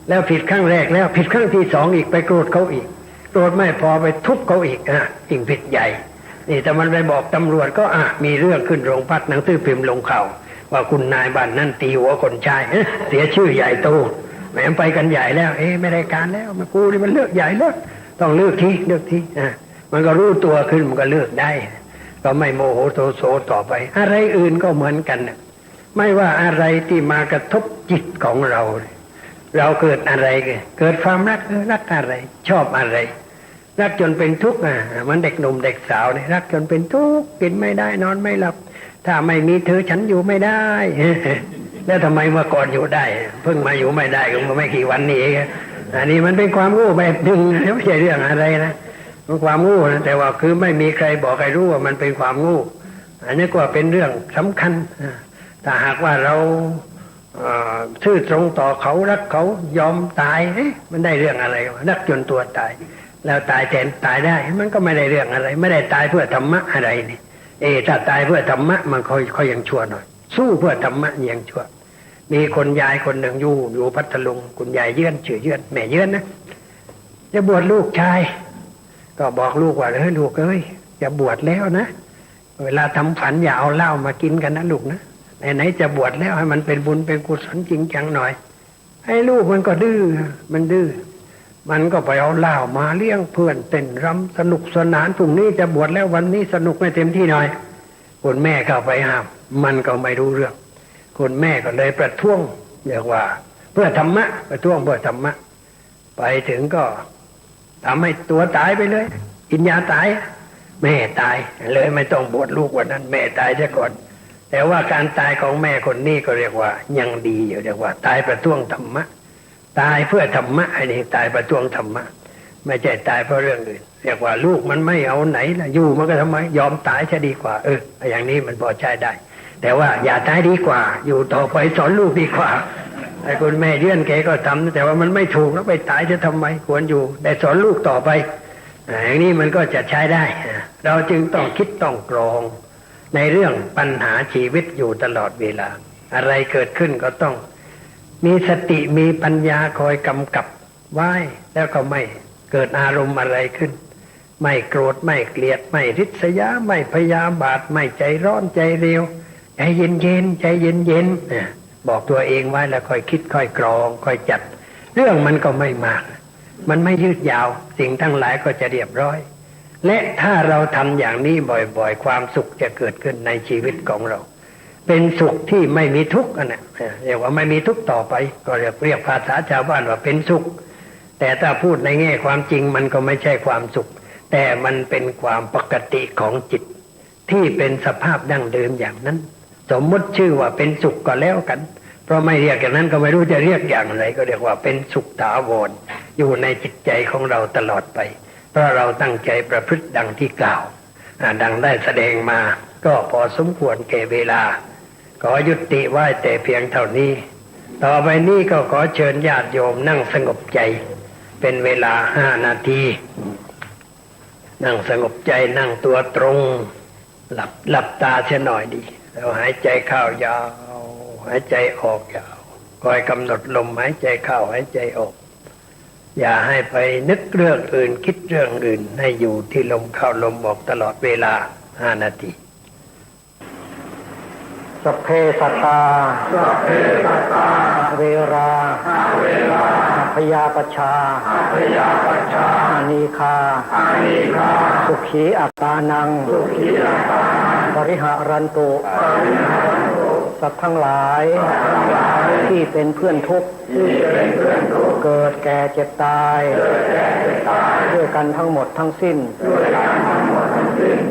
S1: แล้วผิดครั้งแรกแล้วผิดครั้งที่สองอีกไปโกรธเขาอีกโกรธไม่พอไปทุบเขาอีกยิ่งผิดใหญ่นี่แต่มันไปบอกตำรวจก็มีเรื่องขึ้นโรงพักหนังสือพิมพ์ลงข่าวว่าคุณนายบ้านนั่นตีหัวคนชายเสียชื่อใหญ่โตแหมไปกันใหญ่แล้วไม่ได้การแล้วมากูนี่มันเลือกใหญ่แล้วต้องเลือกทีมันก็รู้ตัวขึ้นมันก็เลือกได้ก็ไม่โมโหโทโสต่อไปอะไรอื่นก็เหมือนกันไม่ว่าอะไรที่มากระทบจิตของเราเกิดอะไรเกิดความรักอะไรชอบอะไรรักจนเป็นทุกข์มันเด็กหนุ่มเด็กสาวเนี่ยรักจนเป็นทุกข์กินไม่ได้นอนไม่หลับถ้าไม่มีเธอฉันอยู่ไม่ได้แล้วทำไมเมื่อก่อนอยู่ได้เพิ่งมาอยู่ไม่ได้ก็ไม่กี่วันนี้เองอันนี้มันเป็นความโง่แบบหนึ่งไม่ใช่เรื่องอะไรนะมันความโง่นะแต่ว่าคือไม่มีใครบอกใครรู้ว่ามันเป็นความโง่อันนี้ก็เป็นเรื่องสำคัญถ้าหากว่าเราซื่อตรงต่อเขารักเขายอมตายมันได้เรื่องอะไรรักจนตัวตายแล้วตายแทนตายได้มันก็ไม่ได้เรื่องอะไรไม่ได้ตายเพื่อธรรมะอะไรนี่ถ้าตายเพื่อธรรมะมันค่อยยังชั่วหน่อยสู้เพื่อธรรมะยังชั่วมีคนยายคนหนึ่งอยู่พัทลุงคุณยายเยื่อนชื่อเยื่อนแม่เยื่อนนะจะบวชลูกชายก็บอกลูกว่าลูกจะบวชแล้วนะเวลาทำฝันอย่าเอาเหล้ามากินกันนะลูกนะไหนจะบวชแล้วให้มันเป็นบุญเป็นกุศลจริงจังหน่อยให้ลูกมันก็ดื้อมันก็ไปเอาเหล้ามาเลี้ยงเพื่อนเต้นรำสนุกสนานพรุ่งนี้จะบวชแล้ววันนี้สนุกไม่เต็มที่หน่อยคุณแม่เข้าไปห้ามมันก็ไม่รู้เรื่องคุณแม่ก็เลยประท้วงเรียกว่าเพื่อธรรมะประท้วงเพื่อธรรมะไปถึงก็ทำให้ตัวตายไปเลยกินยาตายแม่ตายเลยไม่ต้องบวชลูกวันนั้นแม่ตายซะก่อนแต่ว่าการตายของแม่คนนี้ก็เรียกว่ายังดีอยู่เรียกว่าตายประท้วงธรรมะตายเพื่อธรรมะอันนี้ตายประท้วงธรรมะ ไม่ใช่ตายเพราะเรื่องอื่นเรียกว่าลูกมันไม่เอาไหนล่ะอยู่มันก็ทำไมยอมตายจะดีกว่าอย่างนี้มันพอใช้ได้แต่ว่าอย่าตายดีกว่าอยู่ต่อไปสอนลูกดีกว่าไอ้คุณแม่เยื่อนแกก็ทำแต่ว่ามันไม่ถูกแล้วไปตายจะทำไมควรอยู่ได้สอนลูกต่อไปอย่างนี้มันก็จะใช้ได้เราจึงต้องคิดต้องกรองในเรื่องปัญหาชีวิตอยู่ตลอดเวลาอะไรเกิดขึ้นก็ต้องมีสติมีปัญญาคอยกำกับไว้แล้วก็ไม่เกิดอารมณ์อะไรขึ้นไม่โกรธไม่เกลียดไม่ริษยาไม่พยาบาทไม่ใจร้อนใจเร็วใจเย็นเย็นใจเย็นเย็นบอกตัวเองไว้แล้วค่อยคิดค่อยกรองค่อยจัดเรื่องมันก็ไม่มากมันไม่ยืดยาวสิ่งทั้งหลายก็จะเรียบร้อยและถ้าเราทำอย่างนี้บ่อยๆความสุขจะเกิดขึ้นในชีวิตของเราเป็นสุขที่ไม่มีทุกข์นะเรียกว่าไม่มีทุกข์ต่อไปก็เรียกภาษาชาวบ้านว่าเป็นสุขแต่ถ้าพูดในแง่ความจริงมันก็ไม่ใช่ความสุขแต่มันเป็นความปกติของจิตที่เป็นสภาพดั้งเดิมอย่างนั้นสมมติชื่อว่าเป็นสุขก็แล้วกันเพราะไม่เรียกอย่างนั้นก็ไม่รู้จะเรียกอย่างไรก็เรียกว่าเป็นสุขถาวรอยู่ในจิตใจของเราตลอดไปเพราะเราตั้งใจประพฤติดังที่กล่าวดังได้แสดงมาก็พอสมควรแก่เวลาขอยุติไว้แต่เพียงเท่านี้ต่อไปนี้ก็ขอเชิญญาติโยมนั่งสงบใจเป็นเวลา5 นาทีนั่งสงบใจนั่งตัวตรงหลับตาเสียหน่อยดีแล้วหายใจเข้ายาวหายใจออกยาวคอยกำหนดลมหายใจเข้าหายใจออกอย่าให้ไปนึกเรื่องอื่นคิดเรื่องอื่นให้อยู่ที่ลมเข้าลมออกตลอดเวลา5 นาทีสัพเพสัตตาเวราพยาปชาอานีคาสุขีอัตตานังปริหารันตุสัตว์ทั้งหลายที่เป็นเพื่อนทุกข์เกิดแก่เจ็บตายด้วยกันทั้งหมดทั้งสิ้น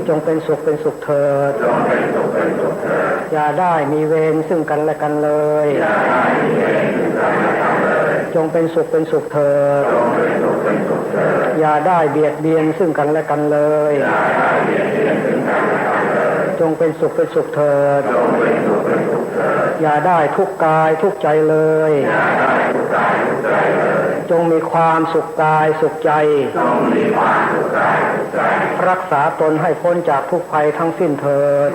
S1: จงเป็นสุขเป็นสุขเถิดอย่าได้มีเวรซึ่งกันและกันเลยจงเป็นสุขเป็นสุขเถิดอย่าได้เบียดเบียนซึ่งกันและกันเลยจงเป็นสุขเป็นสุขเถิดอย่าได้ทุกข์กายทุกข์ใจเลยจงมีความสุขกายสุขใจรักษาตนให้พ้นจากทุกภัยทั้งสิ้นเถิด